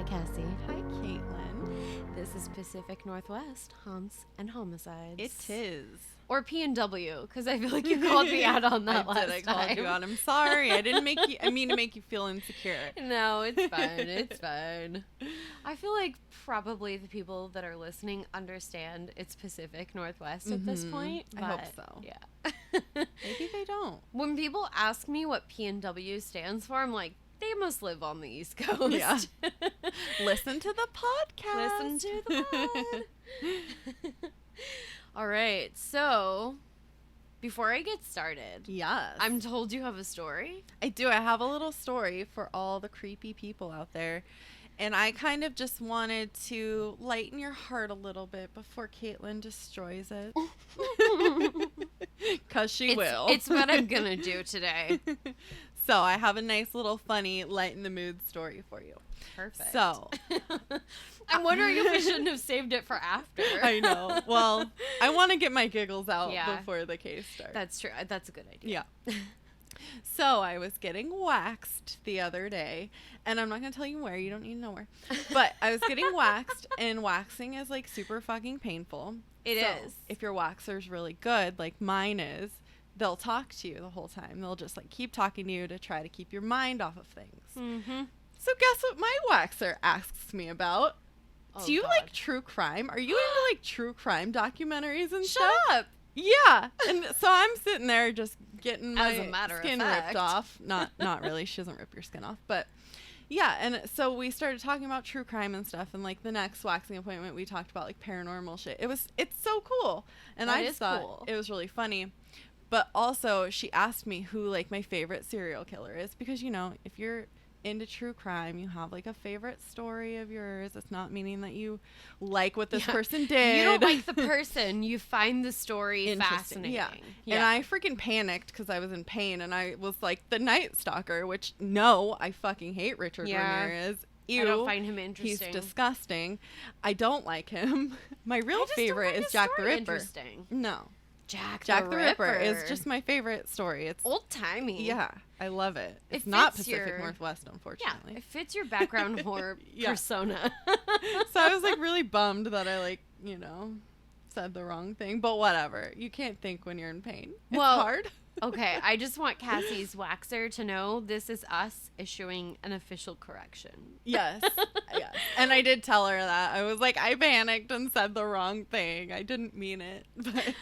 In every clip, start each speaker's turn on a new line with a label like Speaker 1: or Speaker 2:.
Speaker 1: Cassie.
Speaker 2: Hi, Caitlin.
Speaker 1: This is Pacific Northwest Haunts and Homicides.
Speaker 2: It is.
Speaker 1: Or PNW, because I feel like you called me out on that last time.
Speaker 2: I called you out. I'm sorry. I didn't make you. I mean to make you feel insecure.
Speaker 1: No, it's fine. It's fine. I feel like probably the people that are listening understand it's Pacific Northwest at this point.
Speaker 2: I hope so.
Speaker 1: Yeah.
Speaker 2: Maybe they don't.
Speaker 1: When people ask me what PNW stands for, I'm like, they must live on the East Coast.
Speaker 2: Yeah. Listen to the podcast.
Speaker 1: Listen to the pod. All right. So, before I get started,
Speaker 2: Yes.
Speaker 1: I'm told you have a story.
Speaker 2: I do. I have a little story for all the creepy people out there. And I kind of just wanted to lighten your heart a little bit before Caitlin destroys it. Because she will.
Speaker 1: It's what I'm going to do today.
Speaker 2: So I have a nice little funny lighten the mood story for you.
Speaker 1: Perfect.
Speaker 2: So
Speaker 1: I'm wondering if we shouldn't have saved it for after.
Speaker 2: I know. Well, I want to get my giggles out
Speaker 1: Yeah.
Speaker 2: before the case starts.
Speaker 1: That's true. That's a good idea.
Speaker 2: Yeah. So I was getting waxed the other day, and I'm not going to tell you where. You don't need to know where. But I was getting waxed, and waxing is like super fucking painful.
Speaker 1: It
Speaker 2: So
Speaker 1: is.
Speaker 2: if your waxer's really good, like mine is, they'll talk to you the whole time. They'll just like keep talking to you to try to keep your mind off of things.
Speaker 1: Mm-hmm.
Speaker 2: So guess what my waxer asks me about?
Speaker 1: Oh,
Speaker 2: Do you
Speaker 1: God.
Speaker 2: like true crime? Are you into like true crime documentaries and
Speaker 1: Shut
Speaker 2: stuff?
Speaker 1: up.
Speaker 2: Yeah. And so I'm sitting there just getting
Speaker 1: As
Speaker 2: my
Speaker 1: a matter of
Speaker 2: skin
Speaker 1: fact.
Speaker 2: ripped off. Not really. She doesn't rip your skin off. But yeah. And so we started talking about true crime and stuff. And like the next waxing appointment, we talked about like paranormal shit. It's so cool. And
Speaker 1: That
Speaker 2: I
Speaker 1: is
Speaker 2: just thought
Speaker 1: cool.
Speaker 2: it was really funny. But also she asked me who like my favorite serial killer is. Because, you know, if you're into true crime, you have like a favorite story of yours. It's not meaning that you like what this
Speaker 1: Yeah.
Speaker 2: person did.
Speaker 1: You don't like the person. You find the story
Speaker 2: Interesting.
Speaker 1: fascinating.
Speaker 2: Yeah. And I freaking panicked because I was in pain, and I was like, the Night Stalker, which no, I fucking hate Richard
Speaker 1: Yeah.
Speaker 2: Ramirez. Ew,
Speaker 1: I don't find him
Speaker 2: he's
Speaker 1: interesting.
Speaker 2: disgusting. I don't like him. My real
Speaker 1: I just don't
Speaker 2: favorite
Speaker 1: find
Speaker 2: is
Speaker 1: his
Speaker 2: Jack the
Speaker 1: story
Speaker 2: Ripper.
Speaker 1: Interesting.
Speaker 2: No,
Speaker 1: Jack
Speaker 2: the Ripper is just my favorite story. It's
Speaker 1: old timey.
Speaker 2: yeah, I love it.
Speaker 1: It
Speaker 2: It's not
Speaker 1: fits
Speaker 2: Pacific
Speaker 1: your-
Speaker 2: Northwest,
Speaker 1: Yeah,
Speaker 2: unfortunately.
Speaker 1: it fits your background horror
Speaker 2: Yeah.
Speaker 1: persona.
Speaker 2: So I was like really bummed that I like, you know, said the wrong thing, but whatever. You can't think when you're in pain. It's
Speaker 1: Well,
Speaker 2: hard.
Speaker 1: Okay, I just want Cassie's waxer to know this is us issuing an official correction.
Speaker 2: Yes. Yes. And I did tell her that. I was like, I panicked and said the wrong thing. I didn't mean it. But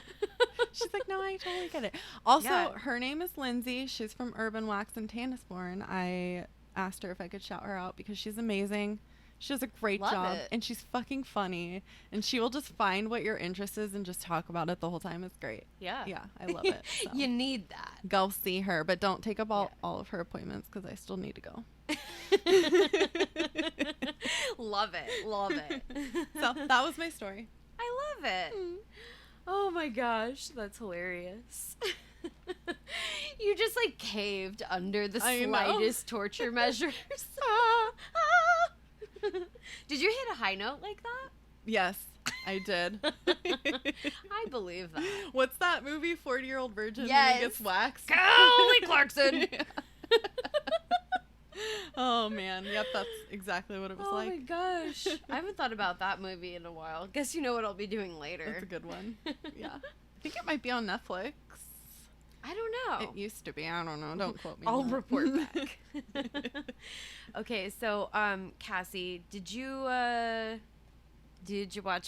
Speaker 2: she's like, no, I totally get it. Also,
Speaker 1: Yeah.
Speaker 2: her name is Lindsay. She's from Urban Wax in Tannisbourne. I asked her if I could shout her out because she's amazing. She does a great
Speaker 1: Love
Speaker 2: job.
Speaker 1: it.
Speaker 2: And she's fucking funny. And she will just find what your interest is and just talk about it the whole time. It's great.
Speaker 1: Yeah.
Speaker 2: Yeah, I love it. So.
Speaker 1: You need that.
Speaker 2: Go see her, but don't take up all
Speaker 1: Yeah.
Speaker 2: of her appointments because I still need to go.
Speaker 1: Love it. Love it.
Speaker 2: So that was my story.
Speaker 1: I love it. Oh my gosh, that's hilarious. You just like caved under the
Speaker 2: I know.
Speaker 1: slightest torture measures. Did you hit a high note like that?
Speaker 2: Yes, I did.
Speaker 1: I believe that.
Speaker 2: What's that movie, 40-Year-Old Virgin, when
Speaker 1: Yes.
Speaker 2: he gets waxed?
Speaker 1: Holy Clarkson!
Speaker 2: Yeah. Oh, man. Yep, that's exactly what it was
Speaker 1: Oh
Speaker 2: like.
Speaker 1: my gosh. I haven't thought about that movie in a while. Guess you know what I'll be doing later.
Speaker 2: That's a good one. Yeah. I think it might be on Netflix.
Speaker 1: I don't know.
Speaker 2: It used to be. I don't know. Don't quote me.
Speaker 1: I'll
Speaker 2: on that.
Speaker 1: report back. Okay, so Cassie, did you watch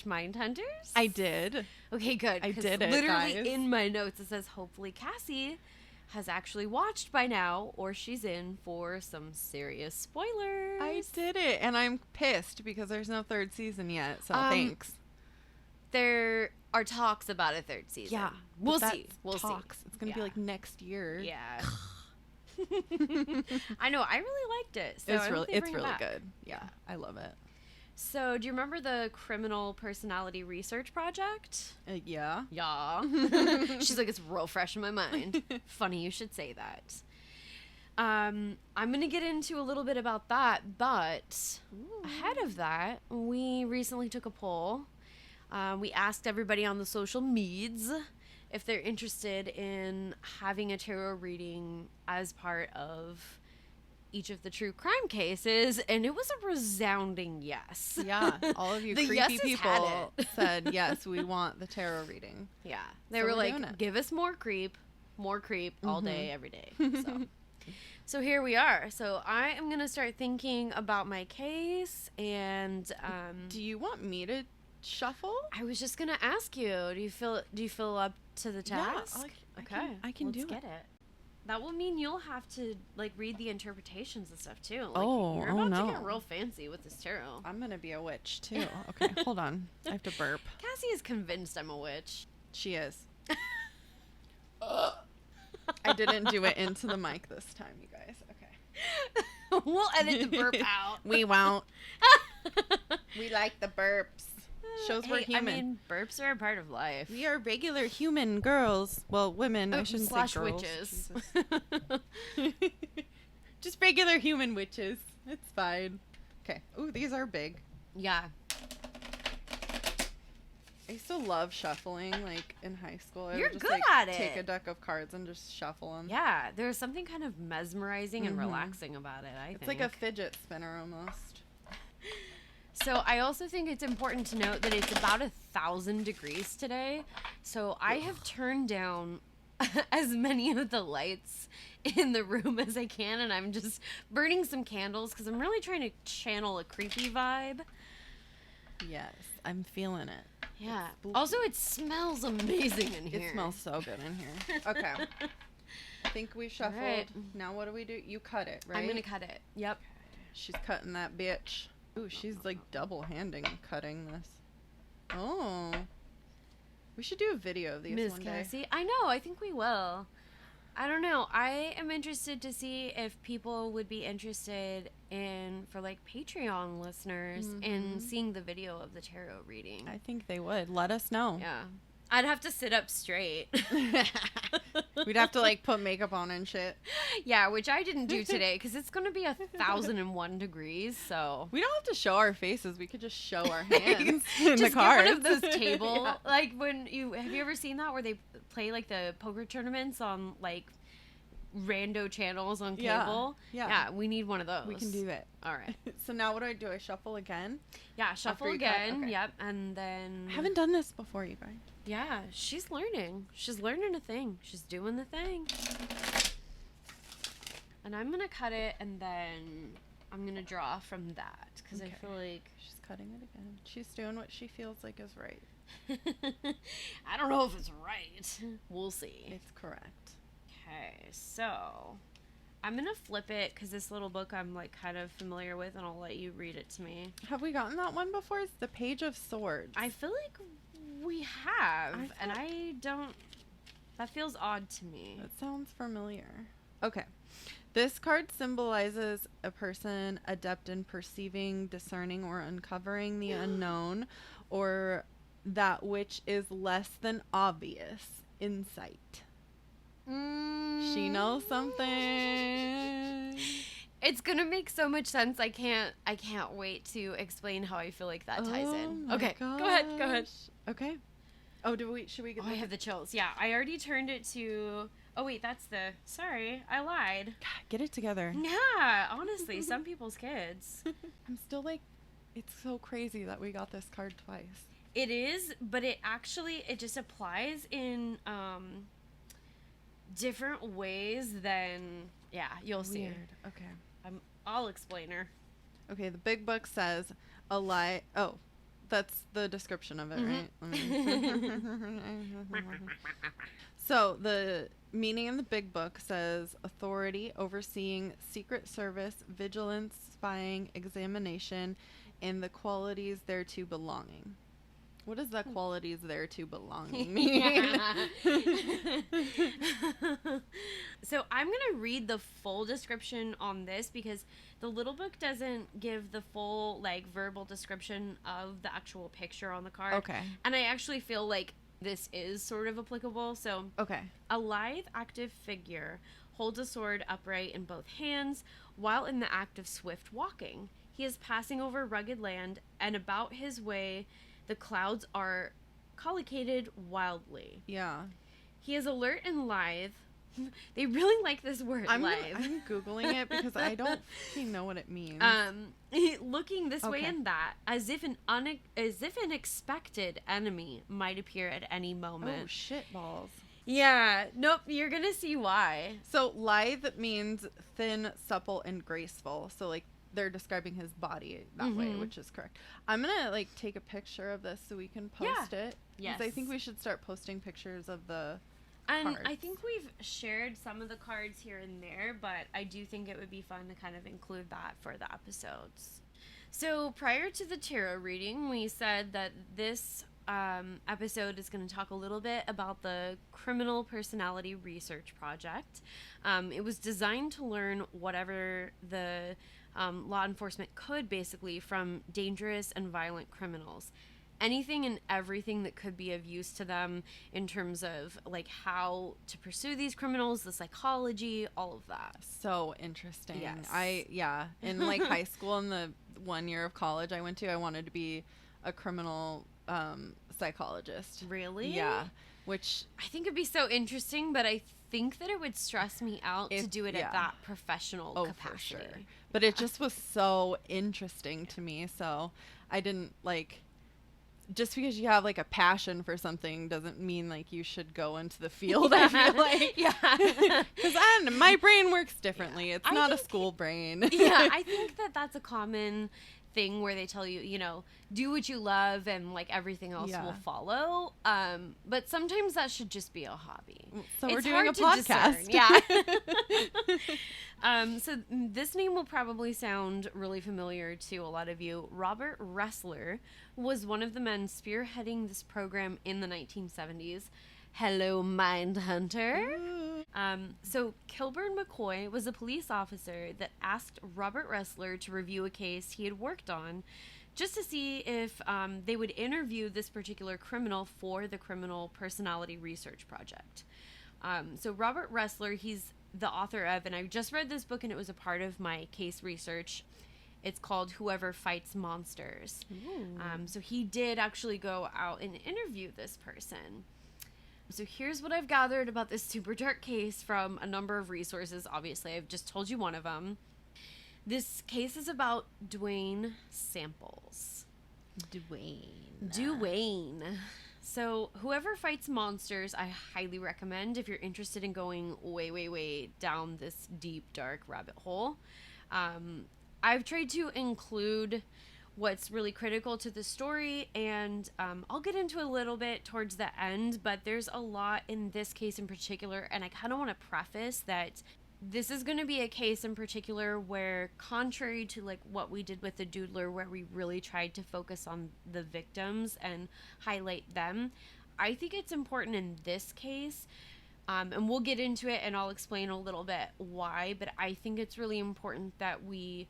Speaker 1: Mindhunters?
Speaker 2: I did.
Speaker 1: Okay, good.
Speaker 2: I
Speaker 1: 'cause
Speaker 2: did it,
Speaker 1: Literally
Speaker 2: guys.
Speaker 1: in my notes it says hopefully Cassie has actually watched by now, or she's in for some serious spoilers.
Speaker 2: I did it. And I'm pissed because there's no third season yet. So thanks.
Speaker 1: There are talks about a third season.
Speaker 2: Yeah.
Speaker 1: We'll
Speaker 2: but
Speaker 1: see.
Speaker 2: that's
Speaker 1: We'll
Speaker 2: talks.
Speaker 1: see.
Speaker 2: It's going to be like next year.
Speaker 1: Yeah. I know. I really liked it. So I
Speaker 2: It's
Speaker 1: hope
Speaker 2: really,
Speaker 1: they
Speaker 2: it's
Speaker 1: bring it
Speaker 2: really
Speaker 1: back.
Speaker 2: good. Yeah, I love it.
Speaker 1: So, do you remember the Criminal Personality Research Project?
Speaker 2: Yeah.
Speaker 1: Yeah. She's like, it's real fresh in my mind. Funny you should say that. I'm going to get into a little bit about that, but ahead of that, we recently took a poll. We asked everybody on the social meds if they're interested in having a tarot reading as part of each of the true crime cases, and it was a resounding yes.
Speaker 2: Yeah, all of you
Speaker 1: The
Speaker 2: creepy
Speaker 1: yeses
Speaker 2: people
Speaker 1: had it.
Speaker 2: said, yes, we want the tarot reading.
Speaker 1: Yeah. They
Speaker 2: So
Speaker 1: were
Speaker 2: we're doing
Speaker 1: like,
Speaker 2: it.
Speaker 1: give us more creep all day, every day. So here we are. So I am going to start thinking about my case, and
Speaker 2: Do you want me to shuffle?
Speaker 1: I was just going to ask you, do you feel up to the task?
Speaker 2: Yeah, I can
Speaker 1: let's
Speaker 2: do
Speaker 1: get
Speaker 2: it.
Speaker 1: it. That will mean you'll have to like read the interpretations and stuff too. Like,
Speaker 2: Oh,
Speaker 1: you're
Speaker 2: oh,
Speaker 1: about to
Speaker 2: no.
Speaker 1: get real fancy with this tarot.
Speaker 2: I'm going to be a witch, too. Okay, hold on. I have to burp.
Speaker 1: Cassie is convinced I'm a witch.
Speaker 2: She is. I didn't do it into the mic this time, you guys. Okay.
Speaker 1: We'll edit the burp out.
Speaker 2: We won't. We like the burps. Shows we're human.
Speaker 1: I mean, burps are a part of life.
Speaker 2: We are regular human girls. Well, women. I shouldn't say
Speaker 1: /
Speaker 2: girls.
Speaker 1: witches.
Speaker 2: Jesus. Just regular human witches. It's fine. Okay. Ooh, these are big.
Speaker 1: Yeah.
Speaker 2: I used to love shuffling, like, in high school. I
Speaker 1: You're
Speaker 2: would just,
Speaker 1: good
Speaker 2: like,
Speaker 1: at
Speaker 2: take
Speaker 1: it.
Speaker 2: a deck of cards and just shuffle them.
Speaker 1: Yeah, there's something kind of mesmerizing and
Speaker 2: Mhm.
Speaker 1: relaxing about it, I think.
Speaker 2: It's like a fidget spinner almost.
Speaker 1: So I also think it's important to note that it's about 1,000 degrees today. So I have turned down as many of the lights in the room as I can, and I'm just burning some candles because I'm really trying to channel a creepy vibe.
Speaker 2: Yes, I'm feeling it.
Speaker 1: Yeah.
Speaker 2: spooky.
Speaker 1: Also, it smells amazing in here.
Speaker 2: It smells so good in here. Okay. I think we shuffled.
Speaker 1: right.
Speaker 2: Now what do? You cut it, right?
Speaker 1: I'm gonna cut it. Yep.
Speaker 2: She's cutting that bitch. Ooh, she's like double-handing cutting this. Oh. We should do a video of these
Speaker 1: Miss
Speaker 2: one
Speaker 1: Cassie.
Speaker 2: day.
Speaker 1: I know. I think we will. I don't know. I am interested to see if people would be interested in, for like Patreon listeners, in seeing the video of the tarot reading.
Speaker 2: I think they would. Let us know.
Speaker 1: Yeah. I'd have to sit up straight.
Speaker 2: We'd have to like put makeup on and shit.
Speaker 1: Yeah, which I didn't do today because it's going to be 1,001 degrees. So
Speaker 2: We don't have to show our faces. We could just show our hands in
Speaker 1: just
Speaker 2: the
Speaker 1: get
Speaker 2: cards.
Speaker 1: one of those table,
Speaker 2: Yeah.
Speaker 1: like when have you ever seen that where they play like the poker tournaments on like rando channels on cable?
Speaker 2: Yeah.
Speaker 1: We need one of those.
Speaker 2: We can do it.
Speaker 1: All right.
Speaker 2: So now what do I do? I shuffle again?
Speaker 1: Yeah, shuffle
Speaker 2: you cut?
Speaker 1: again.
Speaker 2: Okay.
Speaker 1: Yep, and then
Speaker 2: I haven't done this before, you guys.
Speaker 1: Yeah, she's learning. She's learning a thing. She's doing the thing. And I'm gonna cut it, and then I'm gonna draw from that because
Speaker 2: Okay.
Speaker 1: I feel like
Speaker 2: She's cutting it again. She's doing what she feels like is right.
Speaker 1: I don't know if it's right. We'll see.
Speaker 2: It's correct.
Speaker 1: Okay, so I'm gonna flip it because this little book I'm like kind of familiar with, and I'll let you read it to me.
Speaker 2: Have we gotten that one before? It's the Page of Swords.
Speaker 1: I feel like we have, and
Speaker 2: thought-
Speaker 1: I don't. That feels odd to me.
Speaker 2: That sounds familiar. Okay. This card symbolizes a person adept in perceiving, discerning, or uncovering the unknown, or that which is less than obvious insight. She knows something.
Speaker 1: It's gonna make so much sense. I can't wait to explain how I feel like that ties in.
Speaker 2: my
Speaker 1: Okay, go ahead.
Speaker 2: gosh. Okay. Oh, should we get
Speaker 1: Oh, I have the chills. Yeah, I already turned it to. Oh wait, that's the. Sorry, I lied.
Speaker 2: God, get it together.
Speaker 1: Yeah, honestly, some people's kids.
Speaker 2: I'm still like, it's so crazy that we got this card twice.
Speaker 1: It is, but it just applies in different ways than. Yeah, you'll see.
Speaker 2: Weird. Okay.
Speaker 1: I'll explain her.
Speaker 2: Okay, the big book says a lie. Oh, that's the description of it, right? So the meaning in the big book says authority, overseeing, secret service, vigilance, spying, examination, and the qualities thereto belonging. What does that qualities thereto belonging mean?
Speaker 1: So I'm going to read the full description on this because the little book doesn't give the full like verbal description of the actual picture on the card.
Speaker 2: Okay.
Speaker 1: And I actually feel like this is sort of applicable. So
Speaker 2: Okay.
Speaker 1: a lithe, active figure holds a sword upright in both hands while in the act of swift walking. He is passing over rugged land, and about his way the clouds are collocated wildly.
Speaker 2: Yeah.
Speaker 1: He is alert and lithe, They really like this word, live.
Speaker 2: I'm Googling it because I don't fucking know what it means.
Speaker 1: Looking this way and that, as if an expected enemy might appear at any moment.
Speaker 2: Oh, shit balls.
Speaker 1: Yeah. Nope. You're going to see why.
Speaker 2: So lithe means thin, supple, and graceful. So like they're describing his body that way, which is correct. I'm going to like take a picture of this so we can post it. Yes. I think we should start posting pictures of the cards.
Speaker 1: I think we've shared some of the cards here and there, but I do think it would be fun to kind of include that for the episodes. So prior to the tarot reading, we said that this episode is going to talk a little bit about the Criminal Personality Research Project. It was designed to learn whatever the law enforcement could, basically, from dangerous and violent criminals. Anything and everything that could be of use to them in terms of like how to pursue these criminals, the psychology, all of that.
Speaker 2: So interesting.
Speaker 1: Yes.
Speaker 2: In like high school and the 1 year of college I went to, I wanted to be a criminal psychologist.
Speaker 1: Really?
Speaker 2: Yeah. Which
Speaker 1: I think it'd be so interesting, but I think that it would stress me out to do it at that professional capacity.
Speaker 2: For sure. But it just was so interesting to me. So I didn't like, just because you have like a passion for something doesn't mean like you should go into the field. I feel like, because my brain works differently. It's not a school brain.
Speaker 1: I think that's a common thing where they tell you, you know, do what you love and like everything else will follow. But sometimes that should just be a hobby.
Speaker 2: So we're doing a podcast.
Speaker 1: So this name will probably sound really familiar to a lot of you. Robert Ressler was one of the men spearheading this program in the 1970s. Hello, Mindhunter. So Kilburn McCoy was a police officer that asked Robert Ressler to review a case he had worked on just to see if they would interview this particular criminal for the Criminal Personality Research Project. So Robert Ressler, he's the author of, and I just read this book and it was a part of my case research. It's called Whoever Fights Monsters. So he did actually go out and interview this person. So here's what I've gathered about this super dark case from a number of resources. Obviously, I've just told you one of them. This case is about Duane Samples. Duane. So Whoever Fights Monsters, I highly recommend if you're interested in going way, way, way down this deep, dark rabbit hole. I've tried to include what's really critical to the story, and I'll get into a little bit towards the end, but there's a lot in this case in particular, and I kind of want to preface that this is going to be a case in particular where, contrary to like what we did with the Doodler, where we really tried to focus on the victims and highlight them, I think it's important in this case, and we'll get into it and I'll explain a little bit why, but I think it's really important that we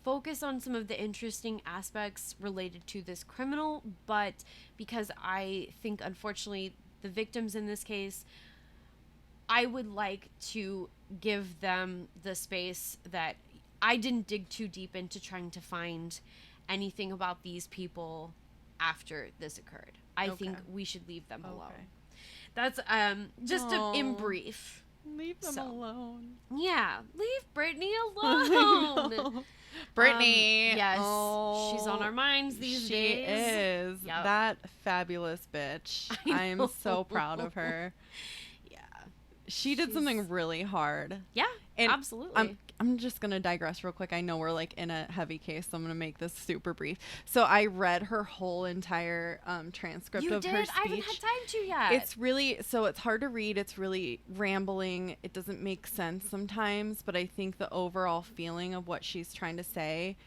Speaker 1: focus on some of the interesting aspects related to this criminal, but because I think, unfortunately, the victims in this case, I would like to give them the space that I didn't dig too deep into trying to find anything about these people after this occurred. I think we should leave them alone. That's just in brief.
Speaker 2: Leave them alone.
Speaker 1: Yeah, leave Brittany alone.
Speaker 2: No. Brittany.
Speaker 1: Yes, she's on our minds these days.
Speaker 2: She is. Yep. That fabulous bitch. I'm so proud of her.
Speaker 1: Yeah.
Speaker 2: She did something really hard.
Speaker 1: Yeah, and absolutely.
Speaker 2: I'm just going to digress real quick. I know we're like in a heavy case, so I'm going to make this super brief. So I read her whole entire transcript of her speech.
Speaker 1: I haven't had time to yet.
Speaker 2: It's really, so it's hard to read. It's really rambling. It doesn't make sense sometimes, but I think the overall feeling of what she's trying to say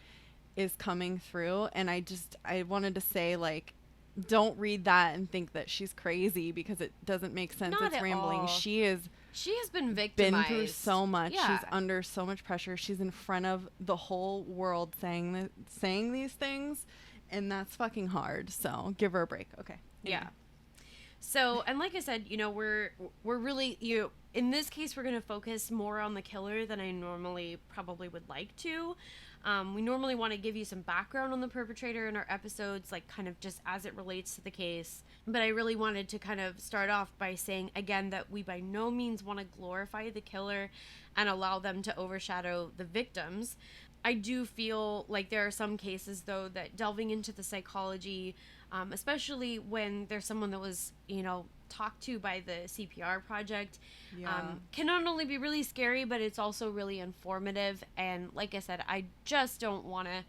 Speaker 2: is coming through. And I wanted to say, like, don't read that and think that she's crazy because it doesn't make sense.
Speaker 1: Not
Speaker 2: it's rambling.
Speaker 1: All.
Speaker 2: She has
Speaker 1: been victimized.
Speaker 2: Been through so much.
Speaker 1: Yeah.
Speaker 2: She's under so much pressure. She's in front of the whole world saying these things, and that's fucking hard. So give her a break. Okay.
Speaker 1: Anyway. Yeah. So, and like I said, we're really, in this case, we're going to focus more on the killer than I normally probably would like to. We normally want to give you some background on the perpetrator in our episodes, like kind of just as it relates to the case. But I really wanted to kind of start off by saying, again, that we by no means want to glorify the killer and allow them to overshadow the victims. I do feel like there are some cases, though, that delving into the psychology, especially when there's someone that was, talked to by the CPR project, can not only be really scary, but it's also really informative. And like I said, I just don't want to,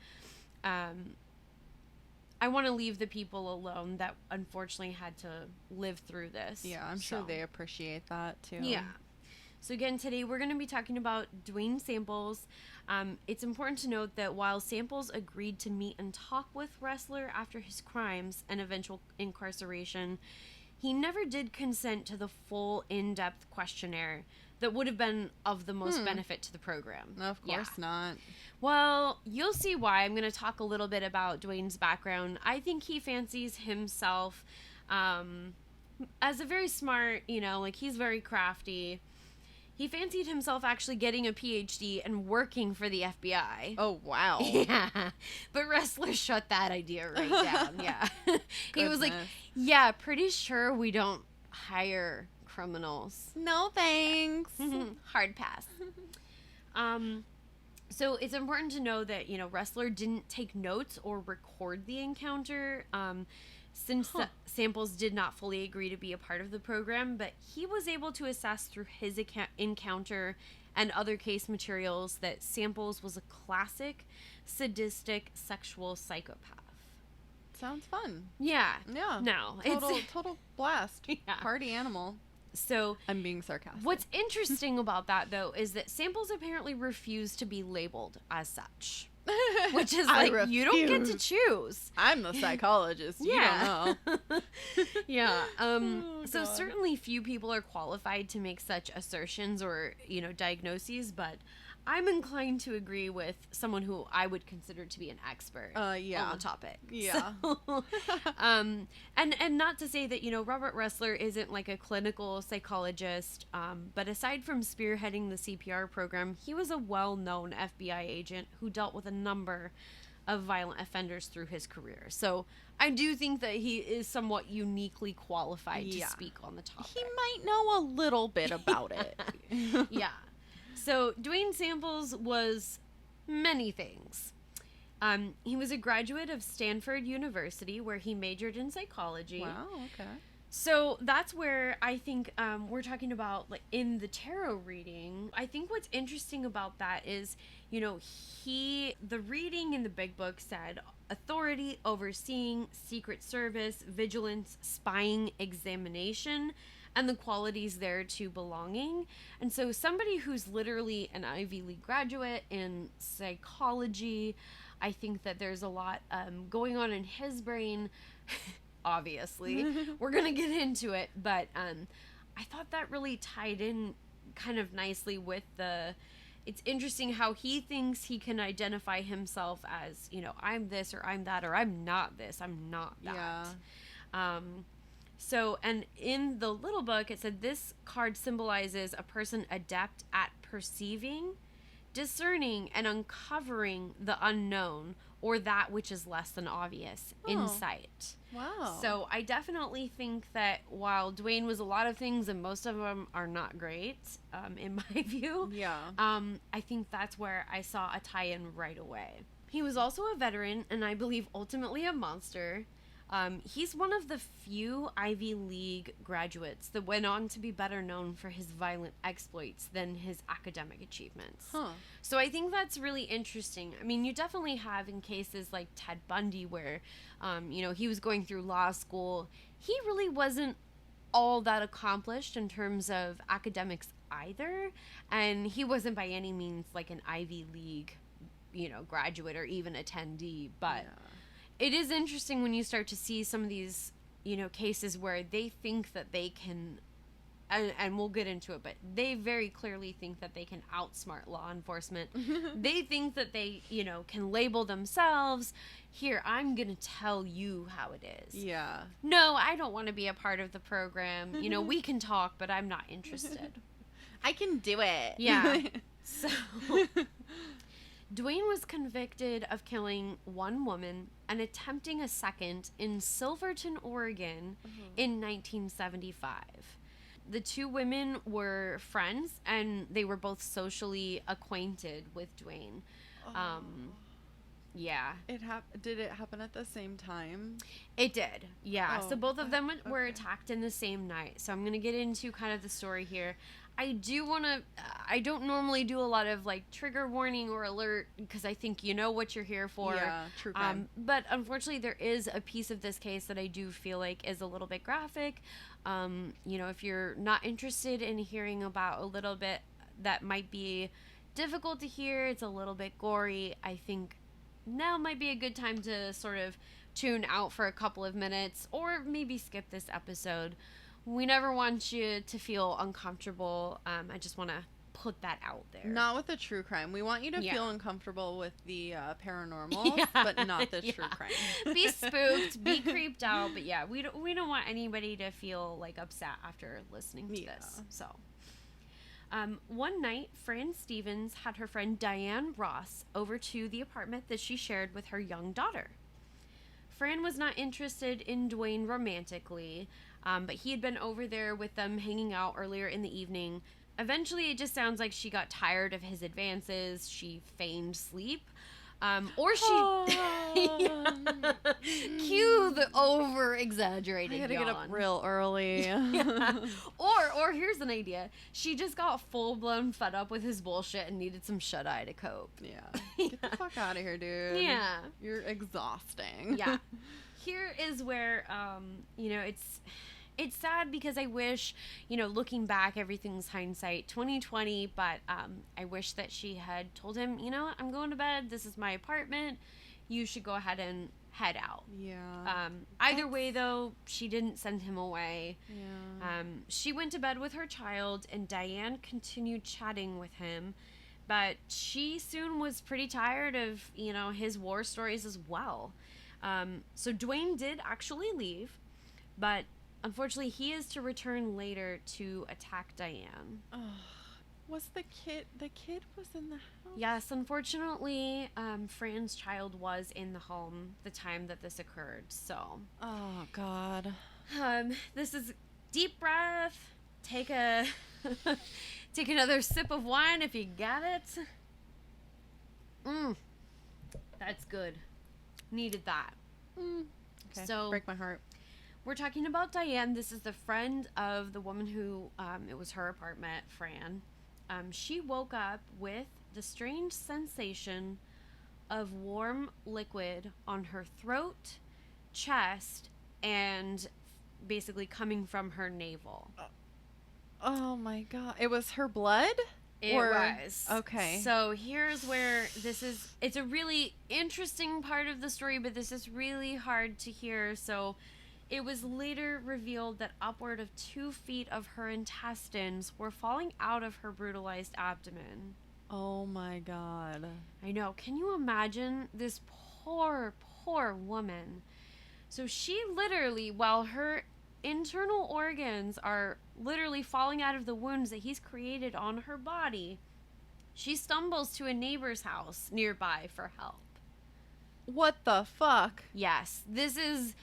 Speaker 1: I want to leave the people alone that unfortunately had to live through this.
Speaker 2: Yeah, I'm sure they appreciate that too.
Speaker 1: Yeah. So again, today we're going to be talking about Duane Samples. It's important to note that while Samples agreed to meet and talk with Ressler after his crimes and eventual incarceration, he never did consent to the full in-depth questionnaire that would have been of the most benefit to the program.
Speaker 2: Of course not.
Speaker 1: Well, you'll see why. I'm going to talk a little bit about Duane's background. I think he fancies himself as a very smart, he's very crafty. He fancied himself actually getting a PhD and working for the FBI.
Speaker 2: Oh, wow.
Speaker 1: Yeah. But Ressler shut that idea right down. Yeah. He was like, yeah, pretty sure we don't hire criminals.
Speaker 2: No, thanks.
Speaker 1: Hard pass. So it's important to know that, Ressler didn't take notes or record the encounter. Since Samples did not fully agree to be a part of the program, but he was able to assess through his encounter and other case materials that Samples was a classic, sadistic, sexual psychopath.
Speaker 2: Sounds fun.
Speaker 1: Yeah.
Speaker 2: Yeah.
Speaker 1: No.
Speaker 2: Total blast. Yeah. Party animal.
Speaker 1: So
Speaker 2: I'm being sarcastic.
Speaker 1: What's interesting about that, though, is that Samples apparently refused to be labeled as such. Which is like, you don't get to choose.
Speaker 2: I'm the psychologist. Yeah. You don't know.
Speaker 1: Yeah. So certainly few people are qualified to make such assertions or, diagnoses, but I'm inclined to agree with someone who I would consider to be an expert on the topic.
Speaker 2: Yeah.
Speaker 1: So, and not to say that, Robert Ressler isn't like a clinical psychologist, but aside from spearheading the CPR program, he was a well-known FBI agent who dealt with a number of violent offenders through his career. So I do think that he is somewhat uniquely qualified to speak on the topic.
Speaker 2: He might know a little bit about it.
Speaker 1: Yeah. So Duane Samples was many things. He was a graduate of Stanford University, where he majored in psychology.
Speaker 2: Wow, okay.
Speaker 1: So that's where I think we're talking about, like, in the tarot reading. I think what's interesting about that is, the reading in the big book said authority, overseeing, secret service, vigilance, spying, examination, and the qualities there to belonging. And so somebody who's literally an Ivy League graduate in psychology, I think that there's a lot going on in his brain. Obviously, we're going to get into it, but I thought that really tied in kind of nicely with it's interesting how he thinks he can identify himself as, I'm this or I'm that, or I'm not this, I'm not that. Yeah. So, and in the little book, it said this card symbolizes a person adept at perceiving, discerning, and uncovering the unknown, or that which is less than obvious, insight.
Speaker 2: Wow.
Speaker 1: So I definitely think that while Duane was a lot of things, and most of them are not great, in my view, I think that's where I saw a tie-in right away. He was also a veteran, and I believe ultimately a monster. He's one of the few Ivy League graduates that went on to be better known for his violent exploits than his academic achievements. So I think that's really interesting. I mean, you definitely have in cases like Ted Bundy where, he was going through law school. He really wasn't all that accomplished in terms of academics either. And he wasn't by any means like an Ivy League, graduate or even attendee. But it is interesting when you start to see some of these, cases where they think that they can and we'll get into it, but they very clearly think that they can outsmart law enforcement. They think that they, can label themselves. Here, I'm going to tell you how it is.
Speaker 2: Yeah.
Speaker 1: No, I don't want to be a part of the program. We can talk, but I'm not interested.
Speaker 2: I can do it.
Speaker 1: Yeah. So, Duane was convicted of killing one woman and attempting a second in Silverton, Oregon in 1975. The two women were friends, and they were both socially acquainted with Duane. Yeah.
Speaker 2: Did it happen at the same time?
Speaker 1: It did, yeah. So both of them were
Speaker 2: okay.
Speaker 1: attacked in the same night. So I'm going to get into kind of the story here. I don't normally do a lot of like trigger warning or alert because I think you know what you're here for.
Speaker 2: Yeah, true crime.
Speaker 1: But unfortunately there is a piece of this case that I do feel like is a little bit graphic. If you're not interested in hearing about a little bit that might be difficult to hear, it's a little bit gory, I think now might be a good time to sort of tune out for a couple of minutes or maybe skip this episode. We never want you to feel uncomfortable. I just want to put that out there.
Speaker 2: Not with the true crime. We want you to feel uncomfortable with the paranormal, but not the true crime.
Speaker 1: Be spooked, be creeped out, but yeah, we don't want anybody to feel like upset after listening to this. So, one night, Fran Steffens had her friend Diane Ross over to the apartment that she shared with her young daughter. Fran was not interested in Duane romantically, but he had been over there with them hanging out earlier in the evening. Eventually, it just sounds like she got tired of his advances. She feigned sleep. Or she... Cue the over-exaggerated
Speaker 2: I gotta
Speaker 1: yawn.
Speaker 2: get up real early.
Speaker 1: Yeah. Or here's an idea. She just got full-blown fed up with his bullshit and needed some shut-eye to cope.
Speaker 2: Yeah. Get the fuck out of here, dude.
Speaker 1: Yeah.
Speaker 2: You're exhausting.
Speaker 1: Yeah. Here is where, it's sad because I wish, looking back, everything's hindsight 2020, but I wish that she had told him, I'm going to bed. This is my apartment. You should go ahead and head out.
Speaker 2: Yeah.
Speaker 1: Either way, though, she didn't send him away.
Speaker 2: Yeah.
Speaker 1: She went to bed with her child, and Diane continued chatting with him. But she soon was pretty tired of, his war stories as well. So Duane did actually leave, but unfortunately he is to return later to attack Diane.
Speaker 2: Oh, was the kid was in the house?
Speaker 1: Yes, unfortunately, Fran's child was in the home the time that this occurred, so.
Speaker 2: Oh, God.
Speaker 1: This is deep breath. Take another sip of wine if you got it. That's good. Needed that.
Speaker 2: Okay.
Speaker 1: So
Speaker 2: break my heart.
Speaker 1: We're talking about Diane. This is the friend of the woman who it was her apartment, Fran. She woke up with the strange sensation of warm liquid on her throat, chest, and basically coming from her navel.
Speaker 2: Oh my God. It was her blood?
Speaker 1: It was.
Speaker 2: Okay.
Speaker 1: So here's where it's a really interesting part of the story, but this is really hard to hear. So it was later revealed that upward of 2 feet of her intestines were falling out of her brutalized abdomen.
Speaker 2: Oh my God.
Speaker 1: I know. Can you imagine this poor, poor woman? So she literally, while her internal organs are literally falling out of the wounds that he's created on her body, she stumbles to a neighbor's house nearby for help.
Speaker 2: What the fuck?
Speaker 1: Yes, this is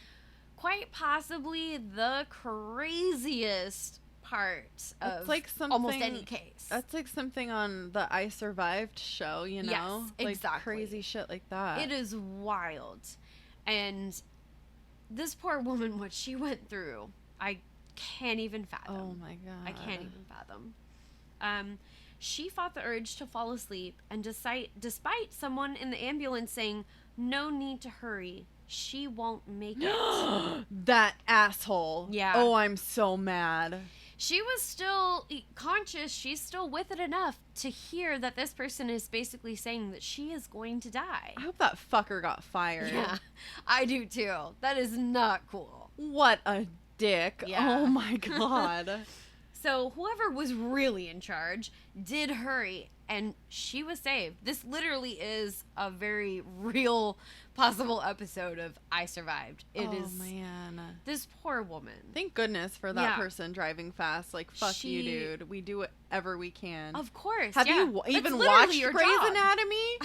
Speaker 1: quite possibly the craziest part of
Speaker 2: like
Speaker 1: almost any case.
Speaker 2: That's like something on the I Survived show, you know?
Speaker 1: Yes,
Speaker 2: like
Speaker 1: exactly.
Speaker 2: Crazy shit like that.
Speaker 1: It is wild. And this poor woman, what she went through, I can't even fathom.
Speaker 2: Oh my God.
Speaker 1: I can't even fathom. She fought the urge to fall asleep, and despite someone in the ambulance saying, "No need to hurry, she won't make it."
Speaker 2: That asshole.
Speaker 1: Yeah.
Speaker 2: Oh, I'm so mad.
Speaker 1: She was still conscious. She's still with it enough to hear that this person is basically saying that she is going to die.
Speaker 2: I hope that fucker got fired.
Speaker 1: Yeah, I do too. That is not cool.
Speaker 2: What a dick.
Speaker 1: Yeah.
Speaker 2: Oh my God.
Speaker 1: So whoever was really in charge did hurry, and she was saved. This literally is a very real possible episode of I Survived. It is
Speaker 2: man.
Speaker 1: This poor woman.
Speaker 2: Thank goodness for that person driving fast. Like, fuck you, dude. We do whatever we can.
Speaker 1: Of course.
Speaker 2: Have you even watched Grey's Anatomy?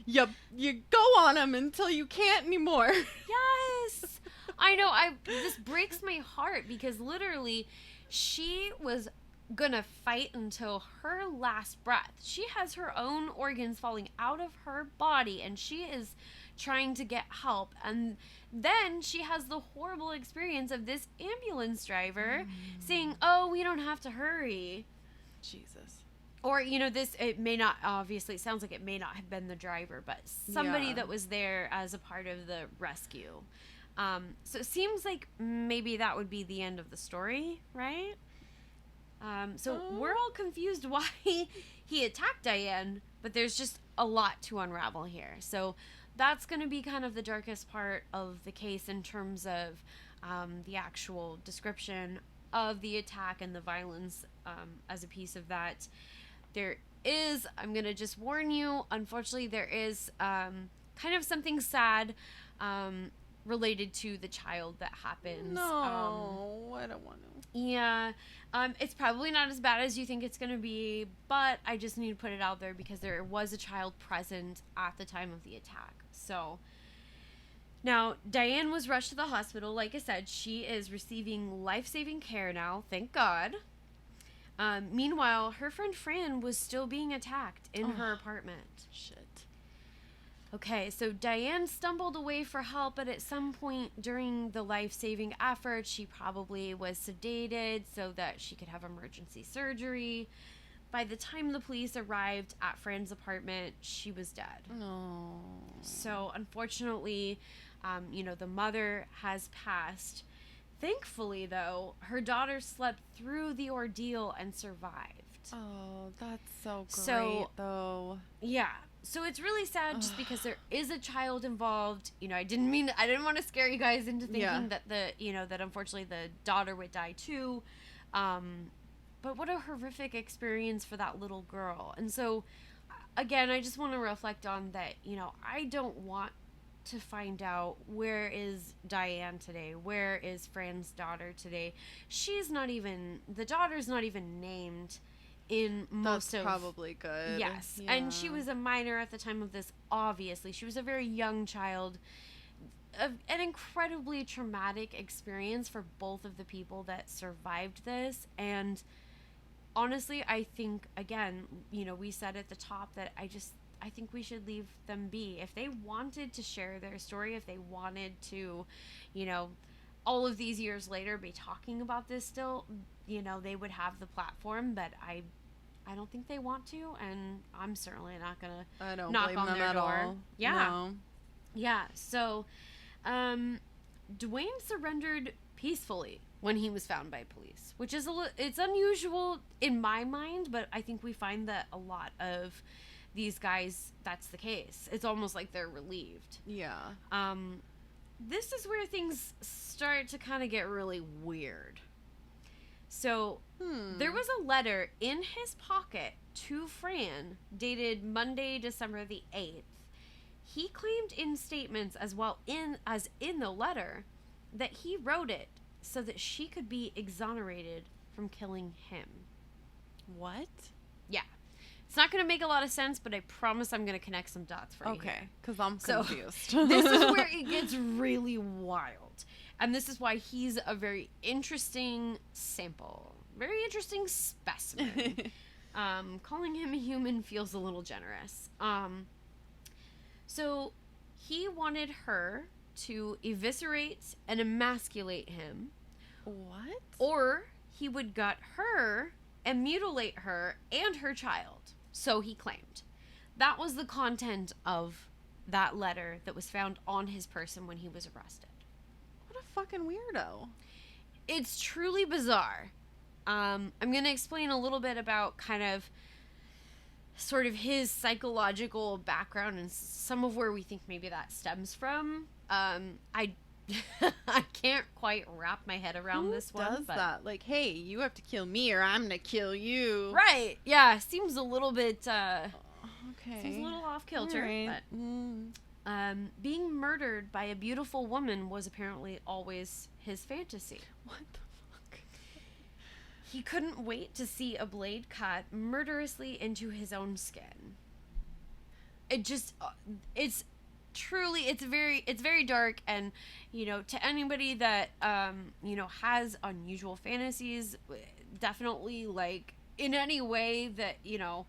Speaker 2: You go on them until you can't anymore.
Speaker 1: Yes. I know. This breaks my heart because literally she was gonna fight until her last breath. She has her own organs falling out of her body and she is trying to get help, and then she has the horrible experience of this ambulance driver saying, oh, we don't have to hurry.
Speaker 2: Jesus.
Speaker 1: Or, it may not, obviously it sounds like it may not have been the driver, but somebody that was there as a part of the rescue. So it seems like maybe that would be the end of the story, right? So we're all confused why he attacked Diane, but there's just a lot to unravel here. So that's going to be kind of the darkest part of the case in terms of the actual description of the attack and the violence as a piece of that. There is, I'm going to just warn you, unfortunately, there is kind of something sad related to the child that happens.
Speaker 2: No, I don't want to.
Speaker 1: Yeah. It's probably not as bad as you think it's going to be, but I just need to put it out there because there was a child present at the time of the attack. So, now, Diane was rushed to the hospital. Like I said, she is receiving life-saving care now, thank God. Meanwhile, her friend Fran was still being attacked in her apartment.
Speaker 2: Shit.
Speaker 1: Okay, so Diane stumbled away for help, but at some point during the life-saving effort, she probably was sedated so that she could have emergency surgery. By the time the police arrived at Fran's apartment, she was dead.
Speaker 2: No.
Speaker 1: So, unfortunately, the mother has passed. Thankfully, though, her daughter slept through the ordeal and survived.
Speaker 2: Oh, that's so great, though.
Speaker 1: Yeah. So it's really sad just because there is a child involved. I didn't want to scare you guys into thinking that that unfortunately the daughter would die too. But what a horrific experience for that little girl. And so, again, I just want to reflect on that, I don't want to find out where is Diane today? Where is Fran's daughter today? The daughter's not even named in most
Speaker 2: That's probably good.
Speaker 1: Yes.
Speaker 2: Yeah.
Speaker 1: And she was a minor at the time of this, obviously. She was a very young child. An incredibly traumatic experience for both of the people that survived this. And honestly, I think, again, we said at the top that I think we should leave them be. If they wanted to share their story, if they wanted to, all of these years later be talking about this still, they would have the platform, but I don't think they want to, and I'm certainly not gonna knock on their door. All. Yeah.
Speaker 2: No.
Speaker 1: Yeah. So, Duane surrendered peacefully when he was found by police, which is it's unusual in my mind, but I think we find that a lot of these guys, that's the case. It's almost like they're relieved.
Speaker 2: Yeah.
Speaker 1: This is where things start to kind of get really weird. So, there was a letter in his pocket to Fran dated Monday, December the 8th. He claimed in statements as in the letter that he wrote it so that she could be exonerated from killing him.
Speaker 2: What?
Speaker 1: Yeah. It's not going to make a lot of sense, but I promise I'm going to connect some dots for you.
Speaker 2: Okay, because I'm confused.
Speaker 1: This is where it gets really wild. And this is why he's a very interesting sample. Very interesting specimen. Calling him a human feels a little generous. So he wanted her to eviscerate and emasculate him.
Speaker 2: What?
Speaker 1: Or he would gut her and mutilate her and her child. So he claimed. That was the content of that letter that was found on his person when he was arrested.
Speaker 2: What a fucking weirdo.
Speaker 1: It's truly bizarre. I'm going to explain a little bit about kind of sort of his psychological background and some of where we think maybe that stems from. I I can't quite wrap my head around this one.
Speaker 2: Who does that? Like, hey, you have to kill me or I'm gonna kill you.
Speaker 1: Right. Yeah. Seems a little bit,
Speaker 2: Okay.
Speaker 1: seems a little off kilter.
Speaker 2: Right.
Speaker 1: But, being murdered by a beautiful woman was apparently always his fantasy.
Speaker 2: What the fuck?
Speaker 1: He couldn't wait to see a blade cut murderously into his own skin. It just, it's truly, it's very dark, and, you know, to anybody that, you know, has unusual fantasies, definitely, like, in any way that, you know,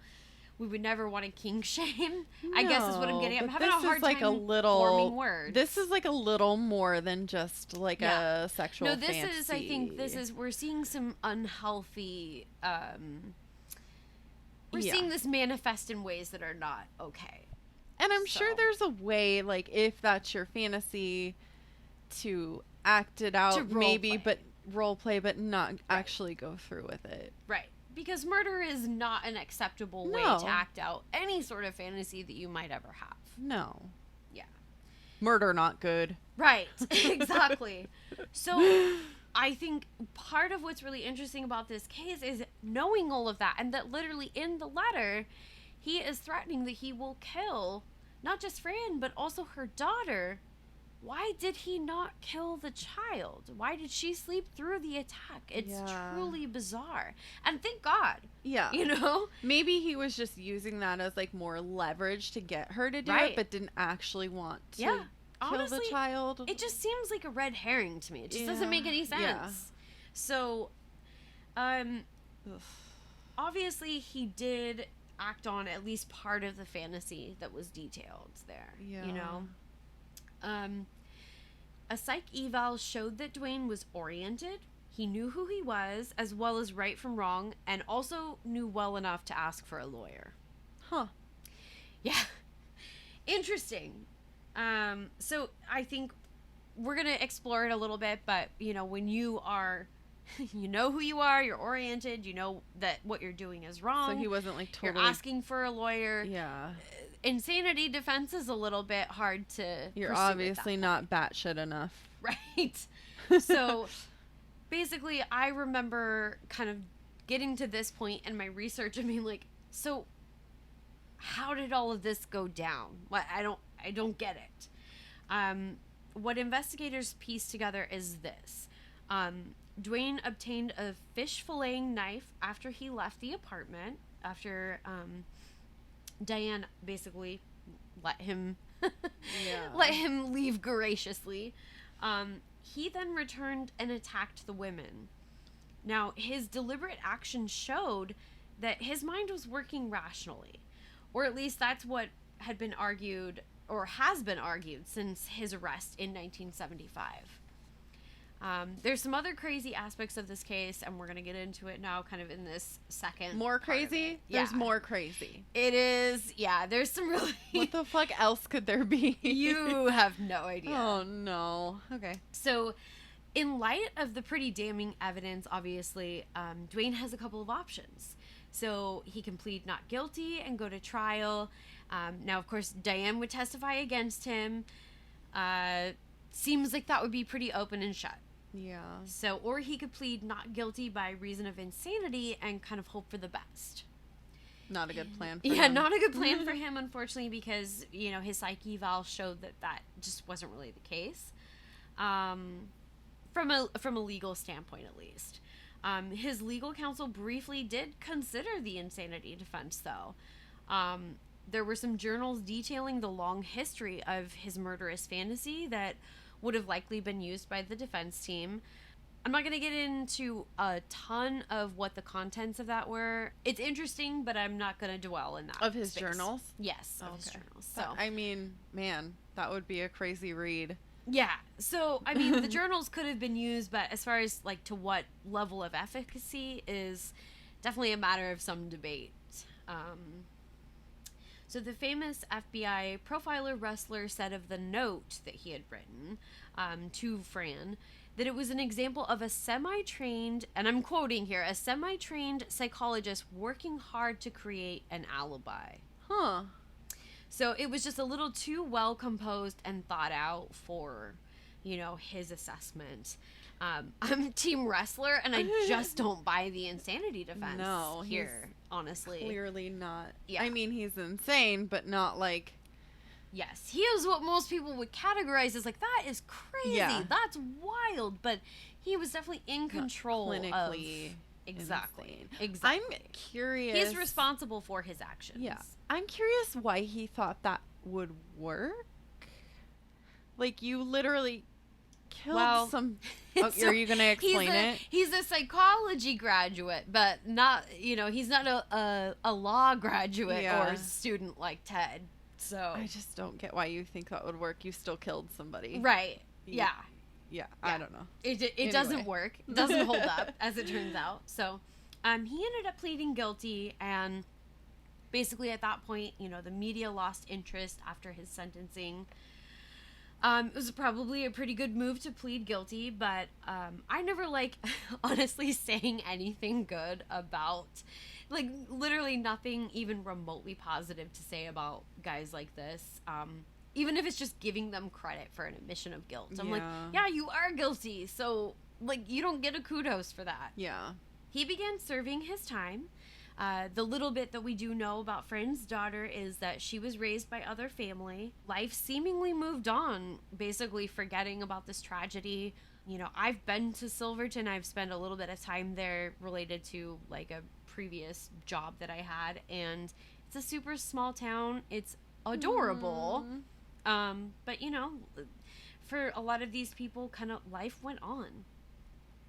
Speaker 1: we would never want to kink shame, I guess is what I'm getting at. I'm having a hard time forming words.
Speaker 2: This is like a little more than just like a sexual fantasy.
Speaker 1: No, this is, I think this is, we're seeing some unhealthy, we're seeing this manifest in ways that are not okay.
Speaker 2: And I'm sure there's a way, like, if that's your fantasy, to act it out, maybe, but role play, but not actually go through with it.
Speaker 1: Right. Because murder is not an acceptable way to act out any sort of fantasy that you might ever have.
Speaker 2: No.
Speaker 1: Yeah.
Speaker 2: Murder not good.
Speaker 1: Right. Exactly. So I think part of what's really interesting about this case is knowing all of that, and that literally in the letter, he is threatening that he will kill not just Fran, but also her daughter. Why did he not kill the child? Why did she sleep through the attack? It's truly bizarre. And thank God.
Speaker 2: Yeah.
Speaker 1: You know?
Speaker 2: Maybe he was just using that as, like, more leverage to get her to do it, but didn't actually want to kill
Speaker 1: Honestly,
Speaker 2: the child.
Speaker 1: It just seems like a red herring to me. It just doesn't make any sense.
Speaker 2: Yeah.
Speaker 1: So, obviously he did act on at least part of the fantasy that was detailed there. Yeah. You know? A psych eval showed that Duane was oriented. He knew who he was, as well as right from wrong, and also knew well enough to ask for a lawyer.
Speaker 2: Huh.
Speaker 1: Yeah. Interesting. So I think we're going to explore it a little bit, but, you know, when you are, you know who you are, you're oriented, you know that what you're doing is wrong.
Speaker 2: So he wasn't, like, totally...
Speaker 1: You're asking for a lawyer.
Speaker 2: Yeah.
Speaker 1: Insanity defense is a little bit hard to
Speaker 2: You're obviously not batshit enough.
Speaker 1: Right. So basically I remember kind of getting to this point in my research and being like, so how did all of this go down? What I don't get it. What investigators pieced together is this. Duane obtained a fish filleting knife after he left the apartment, after Diane basically let him let him leave graciously. He then returned and attacked the women. Now, his deliberate action showed that his mind was working rationally, or at least that's what had been argued, or has been argued, since his arrest in 1975. There's some other crazy aspects of this case, and we're going to get into it now kind of in this second.
Speaker 2: More crazy? There's more crazy.
Speaker 1: It is. Yeah, there's some really...
Speaker 2: What the fuck else could there be?
Speaker 1: You have no idea.
Speaker 2: Oh, no. Okay.
Speaker 1: So, in light of the pretty damning evidence, obviously, Duane has a couple of options. So, he can plead not guilty and go to trial. Now, of course, Diane would testify against him. Seems like that would be pretty open and shut.
Speaker 2: Yeah.
Speaker 1: So, or he could plead not guilty by reason of insanity and kind of hope for the best.
Speaker 2: Not a good plan for him.
Speaker 1: Yeah, not a good plan for him, unfortunately, because, you know, his psych eval showed that that just wasn't really the case. From a legal standpoint, at least. His legal counsel briefly did consider the insanity defense, though. There were some journals detailing the long history of his murderous fantasy that would have likely been used by the defense team. I'm not going to get into a ton of what the contents of that were. It's interesting, but I'm not going to dwell in that.
Speaker 2: Of his
Speaker 1: space.
Speaker 2: Journals?
Speaker 1: Yes, of his journals. So,
Speaker 2: I mean, man, that would be a crazy read.
Speaker 1: Yeah. So, I mean, the journals could have been used, but as far as, like, to what level of efficacy is definitely a matter of some debate. So the famous FBI profiler Ressler said of the note that he had written to Fran that it was an example of a semi-trained, and I'm quoting here, a semi-trained psychologist working hard to create an alibi.
Speaker 2: Huh.
Speaker 1: So it was just a little too well composed and thought out for you know, his assessment. I'm Team Ressler, and I just don't buy the insanity defense here, honestly.
Speaker 2: Clearly not.
Speaker 1: Yeah.
Speaker 2: I mean, he's insane, but not like...
Speaker 1: Yes, he is what most people would categorize as like, that is crazy, that's wild, but he was definitely in control of... Exactly.
Speaker 2: I'm curious...
Speaker 1: He's responsible for his actions.
Speaker 2: Yeah. I'm curious why he thought that would work. Like, you literally killed some... Oh, are you going to explain it?
Speaker 1: He's a psychology graduate, but not, you know, he's not a law graduate or student like Ted. So
Speaker 2: I just don't get why you think that would work. You still killed somebody.
Speaker 1: Right. Yeah.
Speaker 2: I don't know.
Speaker 1: It doesn't work. It doesn't hold up, as it turns out. So he ended up pleading guilty, and basically at that point, you know, the media lost interest after his sentencing. It was probably a pretty good move to plead guilty, but I never like honestly saying anything good about, like, literally nothing even remotely positive to say about guys like this. Even if it's just giving them credit for an admission of guilt. I'm like, yeah, you are guilty, so, like, you don't get a kudos for that.
Speaker 2: Yeah.
Speaker 1: He began serving his time. The little bit that we do know about Fran's daughter is that she was raised by other family. Life seemingly moved on, basically forgetting about this tragedy. You know, I've been to Silverton. I've spent a little bit of time there related to, like, a previous job that I had. And it's a super small town. It's adorable. But, you know, for a lot of these people, kind of life went on.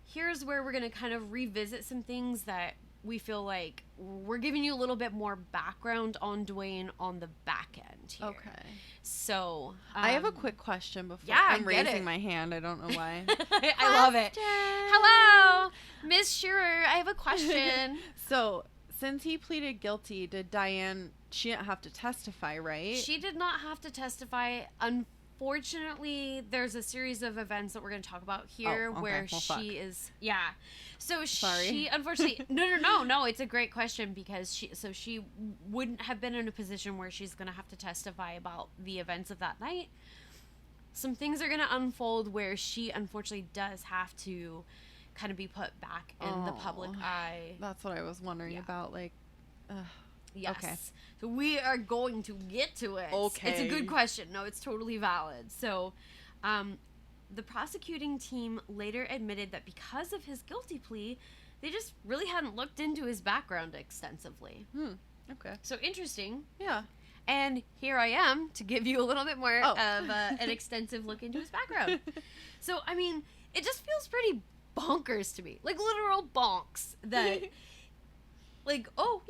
Speaker 1: Here's where we're going to kind of revisit some things that we feel like we're giving you a little bit more background on Duane on the back end here.
Speaker 2: Okay.
Speaker 1: So,
Speaker 2: I have a quick question before I'm raising my hand. I don't know why.
Speaker 1: I love it. Hello, Miss Shearer. I have a question.
Speaker 2: So, since he pleaded guilty, did Diane, she didn't have to testify, right?
Speaker 1: She did not have to testify. Unfortunately, there's a series of events that we're going to talk about here where she is, So she, unfortunately, no, it's a great question because she wouldn't have been in a position where she's going to have to testify about the events of that night. Some things are going to unfold where she unfortunately does have to kind of be put back in the public eye.
Speaker 2: That's what I was wondering about, like,
Speaker 1: yes.
Speaker 2: Okay.
Speaker 1: So we are going to get to it.
Speaker 2: Okay.
Speaker 1: It's a good question. No, it's totally valid. So, the prosecuting team later admitted that because of his guilty plea, they just really hadn't looked into his background extensively.
Speaker 2: Okay.
Speaker 1: So interesting.
Speaker 2: Yeah.
Speaker 1: And here I am to give you a little bit more of an extensive look into his background. So, I mean, it just feels pretty bonkers to me. Like, literal bonks that... Like, we're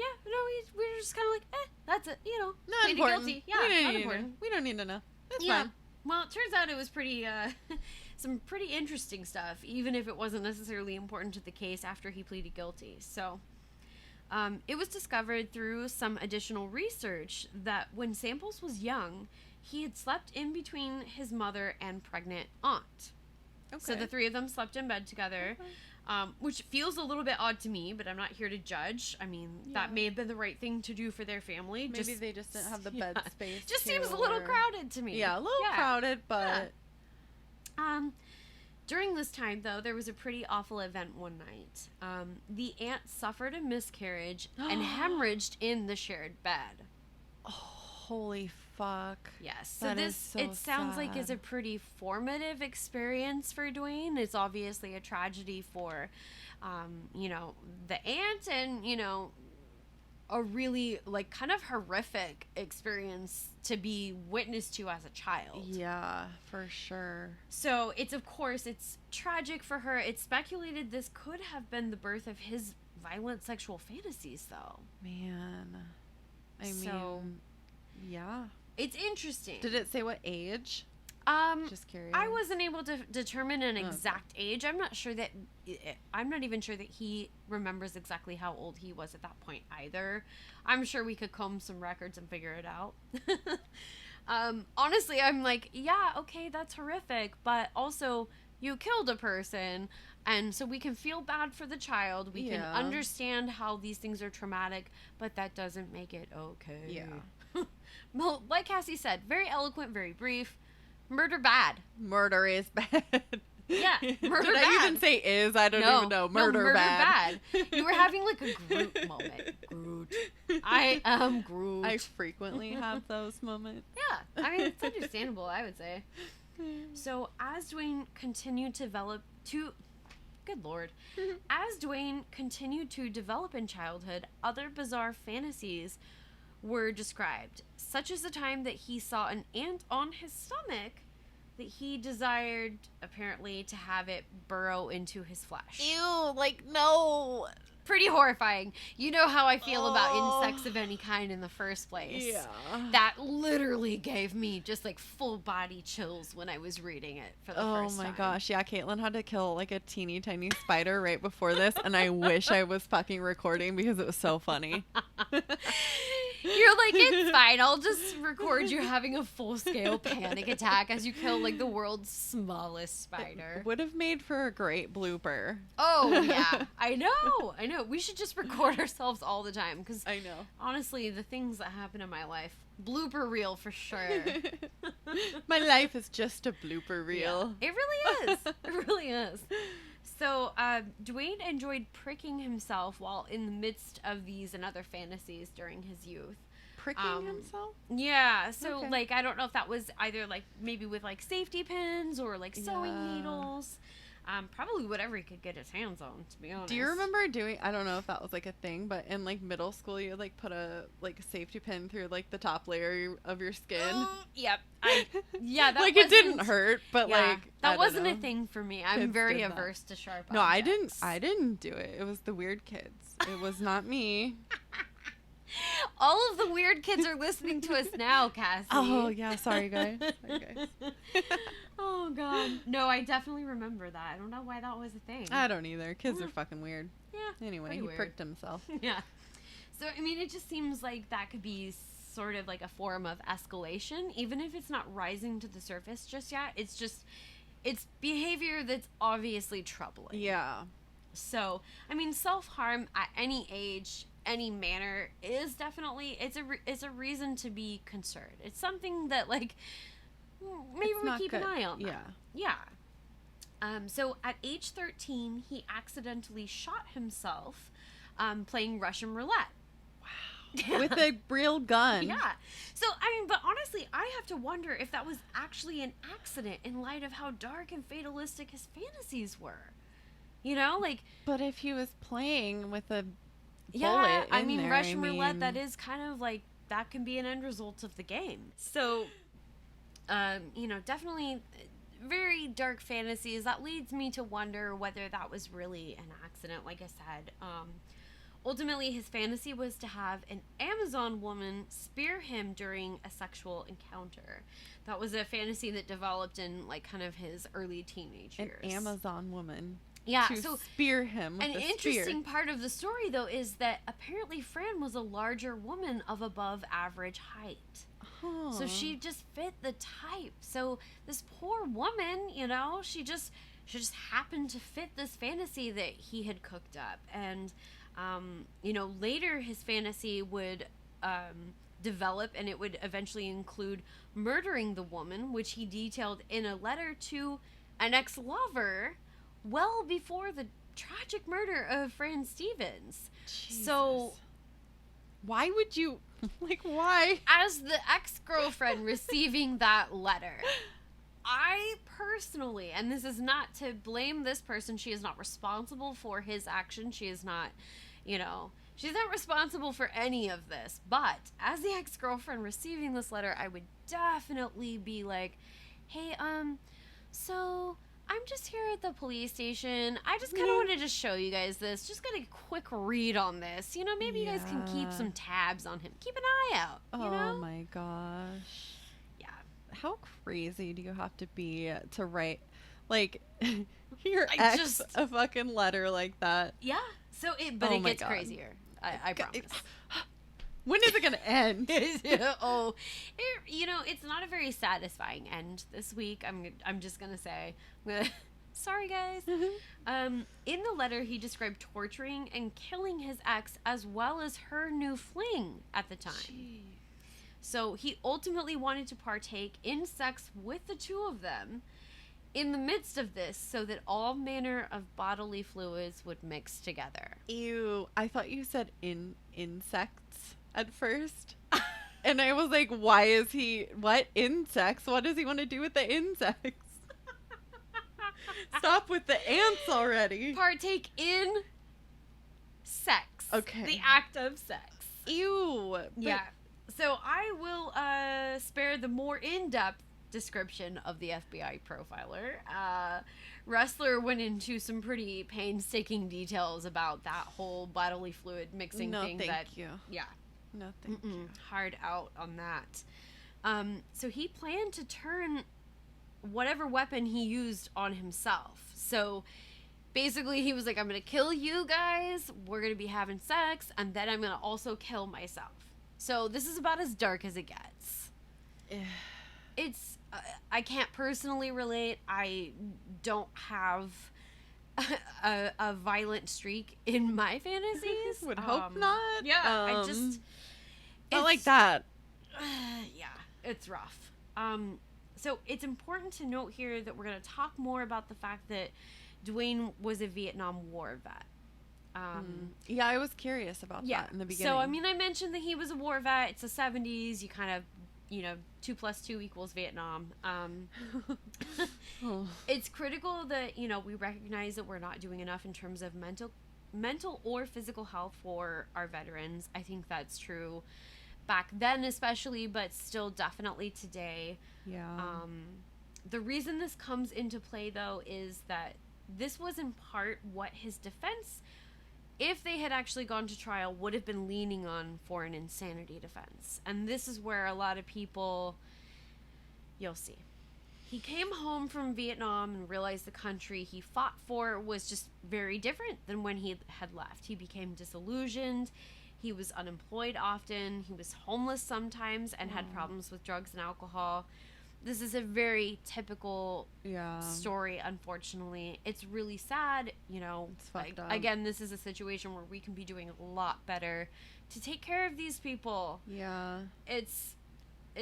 Speaker 1: just kind of like, that's it, you know.
Speaker 2: Not important.
Speaker 1: Guilty. Yeah, not important.
Speaker 2: We don't need to know. That's fine.
Speaker 1: Well, it turns out it was pretty, some pretty interesting stuff, even if it wasn't necessarily important to the case after he pleaded guilty. So, it was discovered through some additional research that when Samples was young, he had slept in between his mother and pregnant aunt. Okay. So the three of them slept in bed together. Okay. Which feels a little bit odd to me, but I'm not here to judge. I mean, that may have been the right thing to do for their family.
Speaker 2: Maybe they just didn't have the bed space.
Speaker 1: Just seems a little crowded to me.
Speaker 2: Yeah, a little crowded, but...
Speaker 1: During this time, though, there was a pretty awful event one night. The aunt suffered a miscarriage and hemorrhaged in the shared bed.
Speaker 2: Oh, holy fuck.
Speaker 1: Yes. So it sounds like is a pretty formative experience for Duane. It's obviously a tragedy for, you know, the aunt and, you know, a really, like, kind of horrific experience to be witness to as a child.
Speaker 2: Yeah, for sure.
Speaker 1: So it's tragic for her. It's speculated this could have been the birth of his violent sexual fantasies, though.
Speaker 2: Man. I mean, yeah.
Speaker 1: It's interesting.
Speaker 2: Did it say what age? Just curious.
Speaker 1: I wasn't able to determine an exact age. I'm not even sure that he remembers exactly how old he was at that point either. I'm sure we could comb some records and figure it out. Honestly, I'm like, yeah, okay, that's horrific, but also you killed a person, and so we can feel bad for the child. We can understand how these things are traumatic, but that doesn't make it okay.
Speaker 2: Yeah.
Speaker 1: Well, like Cassie said, very eloquent, very brief. Murder bad.
Speaker 2: Murder is bad.
Speaker 1: Yeah, murder
Speaker 2: Did
Speaker 1: bad.
Speaker 2: I even say is? I don't even know. Murder bad.
Speaker 1: You were having like a Groot moment. Groot. I am Groot.
Speaker 2: I frequently have those moments.
Speaker 1: Yeah, I mean, it's understandable, I would say. So, as Duane continued to develop Good Lord. As Duane continued to develop in childhood, other bizarre fantasies were described, such as the time that he saw an ant on his stomach that he desired, apparently, to have it burrow into his flesh.
Speaker 2: Ew, like, no.
Speaker 1: Pretty horrifying. You know how I feel about insects of any kind in the first place.
Speaker 2: Yeah.
Speaker 1: That literally gave me just like full body chills when I was reading it for the first time.
Speaker 2: Oh my gosh. Yeah, Caitlin had to kill like a teeny tiny spider right before this, and I wish I was fucking recording because it was so funny.
Speaker 1: You're like, it's fine. I'll just record you having a full-scale panic attack as you kill like the world's smallest spider.
Speaker 2: Would have made for a great blooper.
Speaker 1: Oh, yeah. I know. We should just record ourselves all the time because
Speaker 2: I know.
Speaker 1: Honestly, the things that happen in my life, blooper reel for sure.
Speaker 2: My life is just a blooper reel.
Speaker 1: Yeah, it really is. It really is. So, Duane enjoyed pricking himself while in the midst of these and other fantasies during his youth.
Speaker 2: Pricking himself?
Speaker 1: Yeah. So,
Speaker 2: Okay.
Speaker 1: like, I don't know if that was either, like, maybe with, like, safety pins or, like, sewing needles. Probably whatever he could get his hands on, to be honest.
Speaker 2: Do you remember doing, I don't know if that was like a thing, but in like middle school you would like put a like safety pin through like the top layer of your skin?
Speaker 1: Yep. That
Speaker 2: like it didn't hurt, but like
Speaker 1: that wasn't a thing for me. I'm
Speaker 2: Kids
Speaker 1: very
Speaker 2: did that.
Speaker 1: averse to sharp
Speaker 2: No,
Speaker 1: objects.
Speaker 2: I didn't do it. It was the weird kids. It was not me.
Speaker 1: All of the weird kids are listening to us now, Cassie.
Speaker 2: Oh yeah, sorry guys.
Speaker 1: Oh god. No, I definitely remember that. I don't know why that was a thing.
Speaker 2: I don't either. Kids are fucking weird.
Speaker 1: Yeah.
Speaker 2: Anyway,
Speaker 1: pretty
Speaker 2: he
Speaker 1: weird.
Speaker 2: pricked himself.
Speaker 1: Yeah. So I mean, it just seems like that could be sort of like a form of escalation, even if it's not rising to the surface just yet. It's behavior that's obviously troubling.
Speaker 2: Yeah.
Speaker 1: So, I mean, self-harm at any age, any manner is definitely it's a reason to be concerned. It's something that like maybe we keep an eye on.
Speaker 2: Yeah.
Speaker 1: Yeah. So at age 13, he accidentally shot himself playing Russian roulette.
Speaker 2: Wow. With a real gun.
Speaker 1: Yeah. So, I mean, but honestly, I have to wonder if that was actually an accident in light of how dark and fatalistic his fantasies were. You know, like...
Speaker 2: But if he was playing with a
Speaker 1: Yeah,
Speaker 2: bullet
Speaker 1: I
Speaker 2: in
Speaker 1: mean,
Speaker 2: there,
Speaker 1: Russian roulette, that is kind of like... That can be an end result of the game. So, you know, definitely very dark fantasies. That leads me to wonder whether that was really an accident, like I said. Ultimately, his fantasy was to have an Amazon woman spear him during a sexual encounter. That was a fantasy that developed in, like, kind of his early teenage years.
Speaker 2: An Amazon woman.
Speaker 1: Yeah,
Speaker 2: to
Speaker 1: so
Speaker 2: spear him with
Speaker 1: an
Speaker 2: a
Speaker 1: interesting
Speaker 2: spear.
Speaker 1: part of the story, though, is that apparently Fran was a larger woman of above average height.
Speaker 2: Huh.
Speaker 1: So she just fit the type. So this poor woman, you know, she just happened to fit this fantasy that he had cooked up. And, you know, later his fantasy would develop, and it would eventually include murdering the woman, which he detailed in a letter to an ex-lover well before the tragic murder of Fran Steffens.
Speaker 2: Jesus.
Speaker 1: So
Speaker 2: why would you, like, why?
Speaker 1: as the ex-girlfriend receiving that letter, I personally, and this is not to blame this person, she is not responsible for his action, she is not, you know, she's not responsible for any of this, but as the ex-girlfriend receiving this letter, I would definitely be like, hey, so I'm just here at the police station. I just kind of wanted to show you guys this. Just got a quick read on this. You know, maybe you guys can keep some tabs on him. Keep an eye out, you know?
Speaker 2: Oh my gosh.
Speaker 1: Yeah.
Speaker 2: How crazy do you have to be to write, like, your
Speaker 1: I
Speaker 2: ex
Speaker 1: just-
Speaker 2: a fucking letter like that?
Speaker 1: Yeah. So it
Speaker 2: my
Speaker 1: gets
Speaker 2: God.
Speaker 1: crazier. I promise.
Speaker 2: When is it gonna end?
Speaker 1: You know, it's not a very satisfying end this week. I'm just gonna say, sorry guys. In the letter, he described torturing and killing his ex as well as her new fling at the time.
Speaker 2: Jeez.
Speaker 1: So he ultimately wanted to partake in sex with the two of them in the midst of this so that all manner of bodily fluids would mix together.
Speaker 2: Ew. I thought you said insects at first. And I was like, why is he... What? Insects? What does he want to do with the insects? Stop with the ants already.
Speaker 1: Partake in sex.
Speaker 2: Okay.
Speaker 1: The act of sex.
Speaker 2: Ew.
Speaker 1: Yeah. So I will spare the more in-depth description of the FBI profiler. Ressler went into some pretty painstaking details about that whole bodily fluid mixing thing.
Speaker 2: Thank you.
Speaker 1: Yeah.
Speaker 2: No, thank you.
Speaker 1: Hard out on that. So he planned to turn whatever weapon he used on himself. So basically he was like, I'm going to kill you guys, we're going to be having sex, and then I'm going to also kill myself. So this is about as dark as it gets. It's, I can't personally relate. I don't have a violent streak in my fantasies.
Speaker 2: Would hope not.
Speaker 1: Yeah, I just...
Speaker 2: Not like that.
Speaker 1: Yeah, it's rough. So it's important to note here that we're going to talk more about the fact that Duane was a Vietnam War vet.
Speaker 2: Yeah, I was curious about that in the beginning.
Speaker 1: So, I mean, I mentioned that he was a war vet. It's the 70s. You kind of, 2 + 2 = Vietnam. It's critical that, we recognize that we're not doing enough in terms of mental or physical health for our veterans. I think that's true back then especially, but still definitely today.
Speaker 2: Yeah.
Speaker 1: The reason this comes into play, though, is that this was in part what his defense, if they had actually gone to trial, would have been leaning on for an insanity defense. And this is where a lot of people, you'll see. He came home from Vietnam and realized the country he fought for was just very different than when he had left. He became disillusioned. He was unemployed often. He was homeless sometimes and had problems with drugs and alcohol. This is a very typical story, unfortunately. It's really sad,
Speaker 2: It's fucked up.
Speaker 1: Again, this is a situation where we can be doing a lot better to take care of these people.
Speaker 2: Yeah.
Speaker 1: It's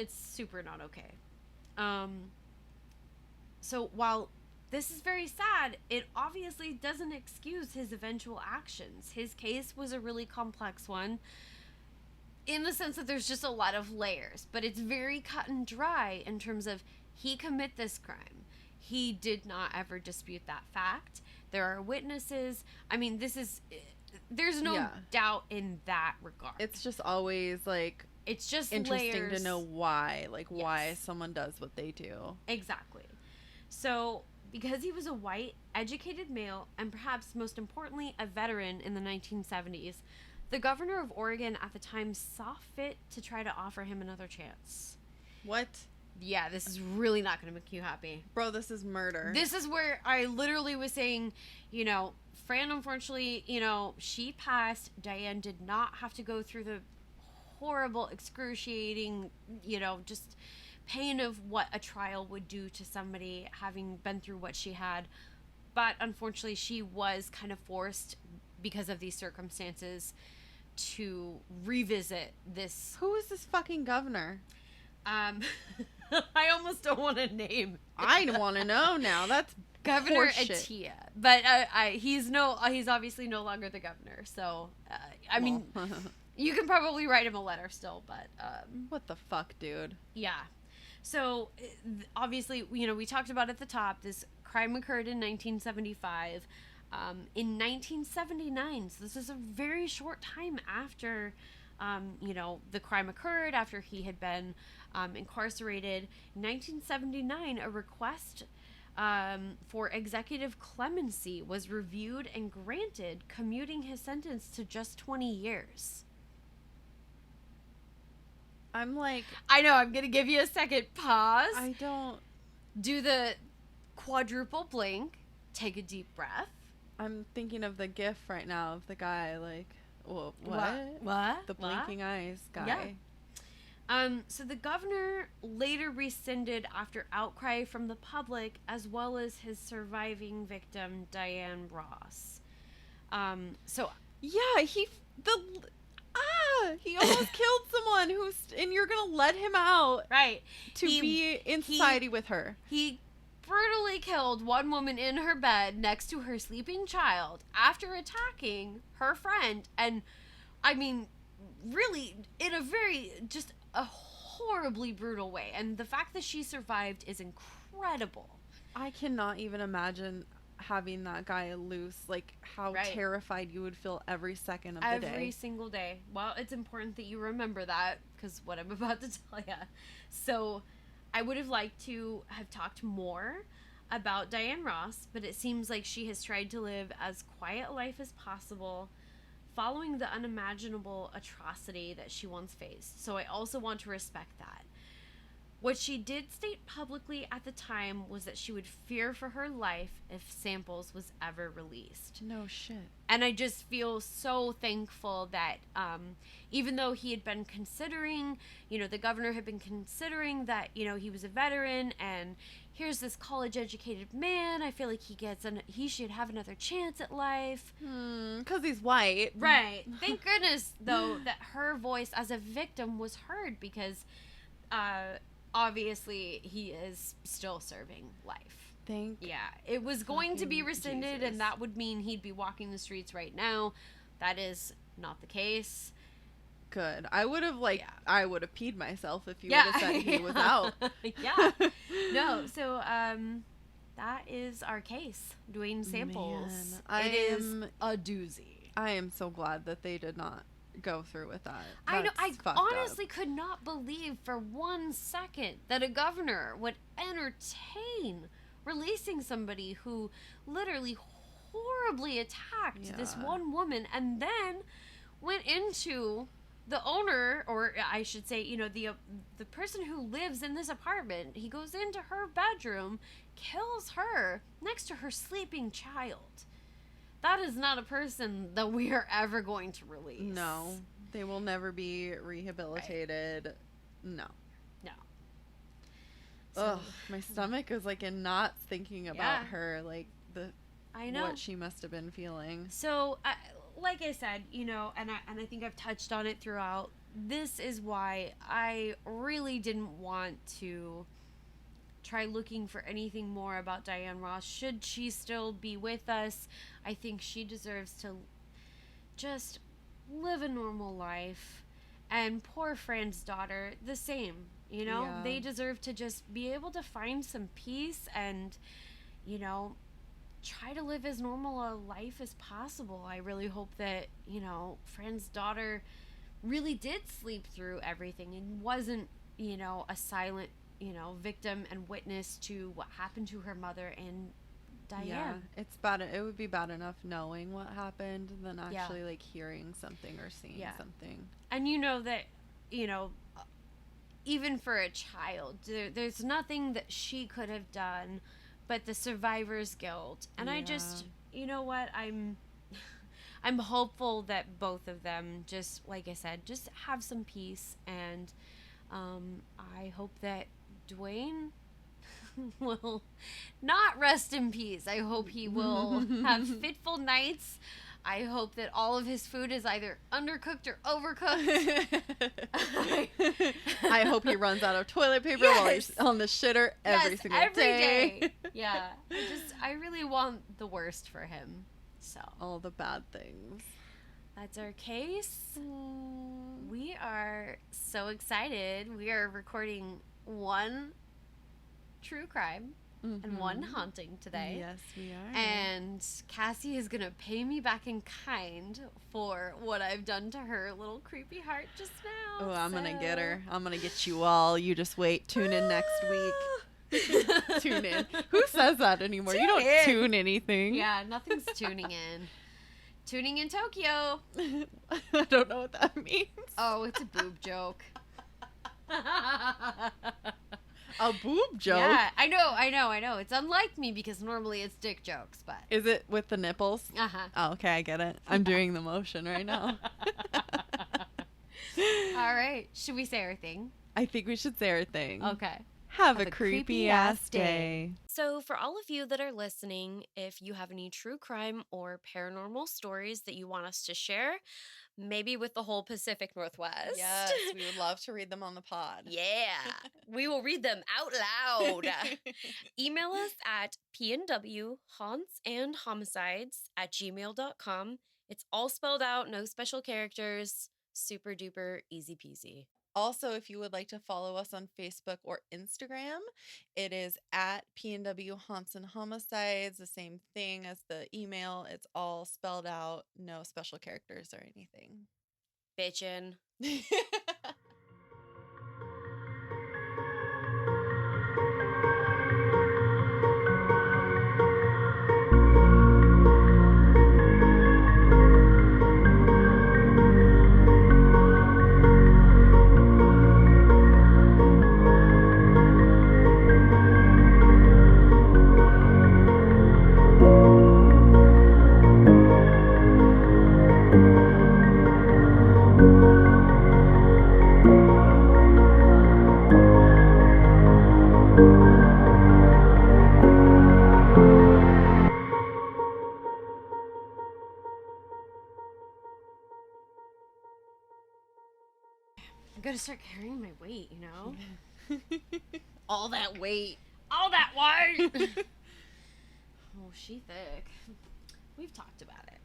Speaker 1: super not okay. So while this is very sad, it obviously doesn't excuse his eventual actions. His case was a really complex one in the sense that there's just a lot of layers, but it's very cut and dry in terms of he commit this crime. He did not ever dispute that fact. There are witnesses. I mean, there's no doubt in that regard.
Speaker 2: It's just always like,
Speaker 1: it's just
Speaker 2: interesting
Speaker 1: layers.
Speaker 2: to know why, why someone does what they do.
Speaker 1: Exactly. So, because he was a white, educated male, and perhaps most importantly, a veteran in the 1970s, the governor of Oregon at the time saw fit to try to offer him another chance.
Speaker 2: What?
Speaker 1: Yeah, this is really not going to make you happy.
Speaker 2: Bro, this is murder.
Speaker 1: This is where I literally was saying, Fran, unfortunately, she passed. Diane did not have to go through the horrible, excruciating, just pain of what a trial would do to somebody having been through what she had. But unfortunately, she was kind of forced because of these circumstances to revisit this.
Speaker 2: Who is this fucking governor?
Speaker 1: I almost don't want to name.
Speaker 2: I want to know now. That's
Speaker 1: Governor
Speaker 2: horseshit.
Speaker 1: Atia, but he's obviously no longer the governor. So I mean, you can probably write him a letter still, but
Speaker 2: what the fuck, dude?
Speaker 1: Yeah. So obviously, we talked about at the top, this crime occurred in 1975. In 1979, so this is a very short time after, the crime occurred, after he had been incarcerated. In 1979, a request for executive clemency was reviewed and granted, commuting his sentence to just 20 years.
Speaker 2: I'm like...
Speaker 1: I know, I'm going to give you a second. Pause.
Speaker 2: I don't...
Speaker 1: Do the quadruple blink. Take a deep breath.
Speaker 2: I'm thinking of the gif right now of the guy, like... Well,
Speaker 1: What?
Speaker 2: The blinking eyes guy.
Speaker 1: Yeah. So the governor later rescinded after outcry from the public, as well as his surviving victim, Diane Ross. So...
Speaker 2: Yeah, he almost killed someone and you're gonna let him out
Speaker 1: Right.
Speaker 2: to be in society with her.
Speaker 1: He brutally killed one woman in her bed next to her sleeping child after attacking her friend. And, I mean, really, in a just a horribly brutal way. And the fact that she survived is incredible.
Speaker 2: I cannot even imagine having that guy loose, like how terrified you would feel every second of the day.
Speaker 1: Every single day. Well, it's important that you remember that, because what I'm about to tell you. So, I would have liked to have talked more about Diane Ross, but it seems like she has tried to live as quiet a life as possible, following the unimaginable atrocity that she once faced. So I also want to respect that. What she did state publicly at the time was that she would fear for her life if Samples was ever released.
Speaker 2: No shit.
Speaker 1: And I just feel so thankful that even though he had been considering, the governor had been considering that, he was a veteran and here's this college-educated man, I feel like he should have another chance at life.
Speaker 2: 'Cause he's white.
Speaker 1: Right. Thank goodness, though, that her voice as a victim was heard because... obviously, he is still serving life. It was going to be rescinded, Jesus. And that would mean he'd be walking the streets right now. That is not the case.
Speaker 2: Good. I would have peed myself if you would have said he was out.
Speaker 1: Yeah. No. So, that is our case, Duane Samples.
Speaker 2: Man,
Speaker 1: it is a doozy.
Speaker 2: I am so glad that they did not go through with that.
Speaker 1: I know. I honestly could not believe for 1 second that a governor would entertain releasing somebody who literally horribly attacked this one woman and then went into the owner, or I should say, the person who lives in this apartment. He goes into her bedroom, kills her next to her sleeping child. That is not a person that we are ever going to release.
Speaker 2: No. They will never be rehabilitated. Right. No. So, ugh. My stomach is like in knots thinking about her. Like,
Speaker 1: I know.
Speaker 2: What she must have been feeling.
Speaker 1: So, like I said, and I think I've touched on it throughout. This is why I really didn't want to try looking for anything more about Diane Ross. Should she still be with us, I think she deserves to just live a normal life. And poor Fran's daughter, the same. They deserve to just be able to find some peace and, try to live as normal a life as possible. I really hope that, Fran's daughter really did sleep through everything and wasn't, a silent victim and witness to what happened to her mother and Diane.
Speaker 2: Yeah, it's bad. It would be bad enough knowing what happened than actually like hearing something or seeing something. And
Speaker 1: that, even for a child, there's nothing that she could have done but the survivor's guilt. And I just, what, I'm hopeful that both of them just, like I said, just have some peace. And I hope that Duane will not rest in peace. I hope he will have fitful nights. I hope that all of his food is either undercooked or overcooked.
Speaker 2: I hope he runs out of toilet paper while he's on the shitter every single day.
Speaker 1: Yeah. I really want the worst for him. So
Speaker 2: all the bad things.
Speaker 1: That's our case. We are so excited. We are recording one true crime and one haunting today.
Speaker 2: Yes, we are.
Speaker 1: And Cassie is going to pay me back in kind for what I've done to her little creepy heart just now.
Speaker 2: Oh, I'm going to get her. I'm going to get you all. You just wait. Tune in next week. Tune in. Who says that anymore? You don't tune anything.
Speaker 1: Yeah, nothing's tuning in. Tuning in Tokyo.
Speaker 2: I don't know what that means.
Speaker 1: Oh, it's a boob joke.
Speaker 2: A boob joke?
Speaker 1: Yeah, I know. It's unlike me because normally it's dick jokes, but...
Speaker 2: Is it with the nipples?
Speaker 1: Uh-huh.
Speaker 2: Oh, okay, I get it. I'm doing the motion right now.
Speaker 1: All right. Should we say our thing?
Speaker 2: I think we should say our thing.
Speaker 1: Okay.
Speaker 2: Have a creepy-ass day.
Speaker 1: So for all of you that are listening, if you have any true crime or paranormal stories that you want us to share,
Speaker 3: maybe with the whole Pacific Northwest.
Speaker 2: Yes, we would love to read them on the pod.
Speaker 3: Yeah. We will read them out loud. Email us at pnwhauntsandhomicides@gmail.com. It's all spelled out, no special characters. Super duper easy peasy.
Speaker 2: Also, if you would like to follow us on Facebook or Instagram, it is at PNW Haunts and Homicides, the same thing as the email. It's all spelled out, no special characters or anything.
Speaker 3: Bitchin'.
Speaker 1: I gotta start carrying my weight, you know?
Speaker 2: All that weight.
Speaker 1: All that weight! Oh, she thick. We've talked about it.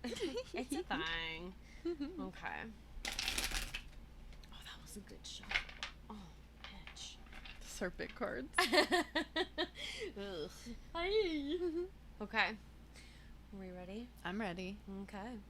Speaker 1: It's a thing. Okay. Oh, that was a good shot. Oh, bitch.
Speaker 2: Serpent cards.
Speaker 1: Ugh. Okay. Are we ready?
Speaker 2: I'm ready.
Speaker 1: Okay.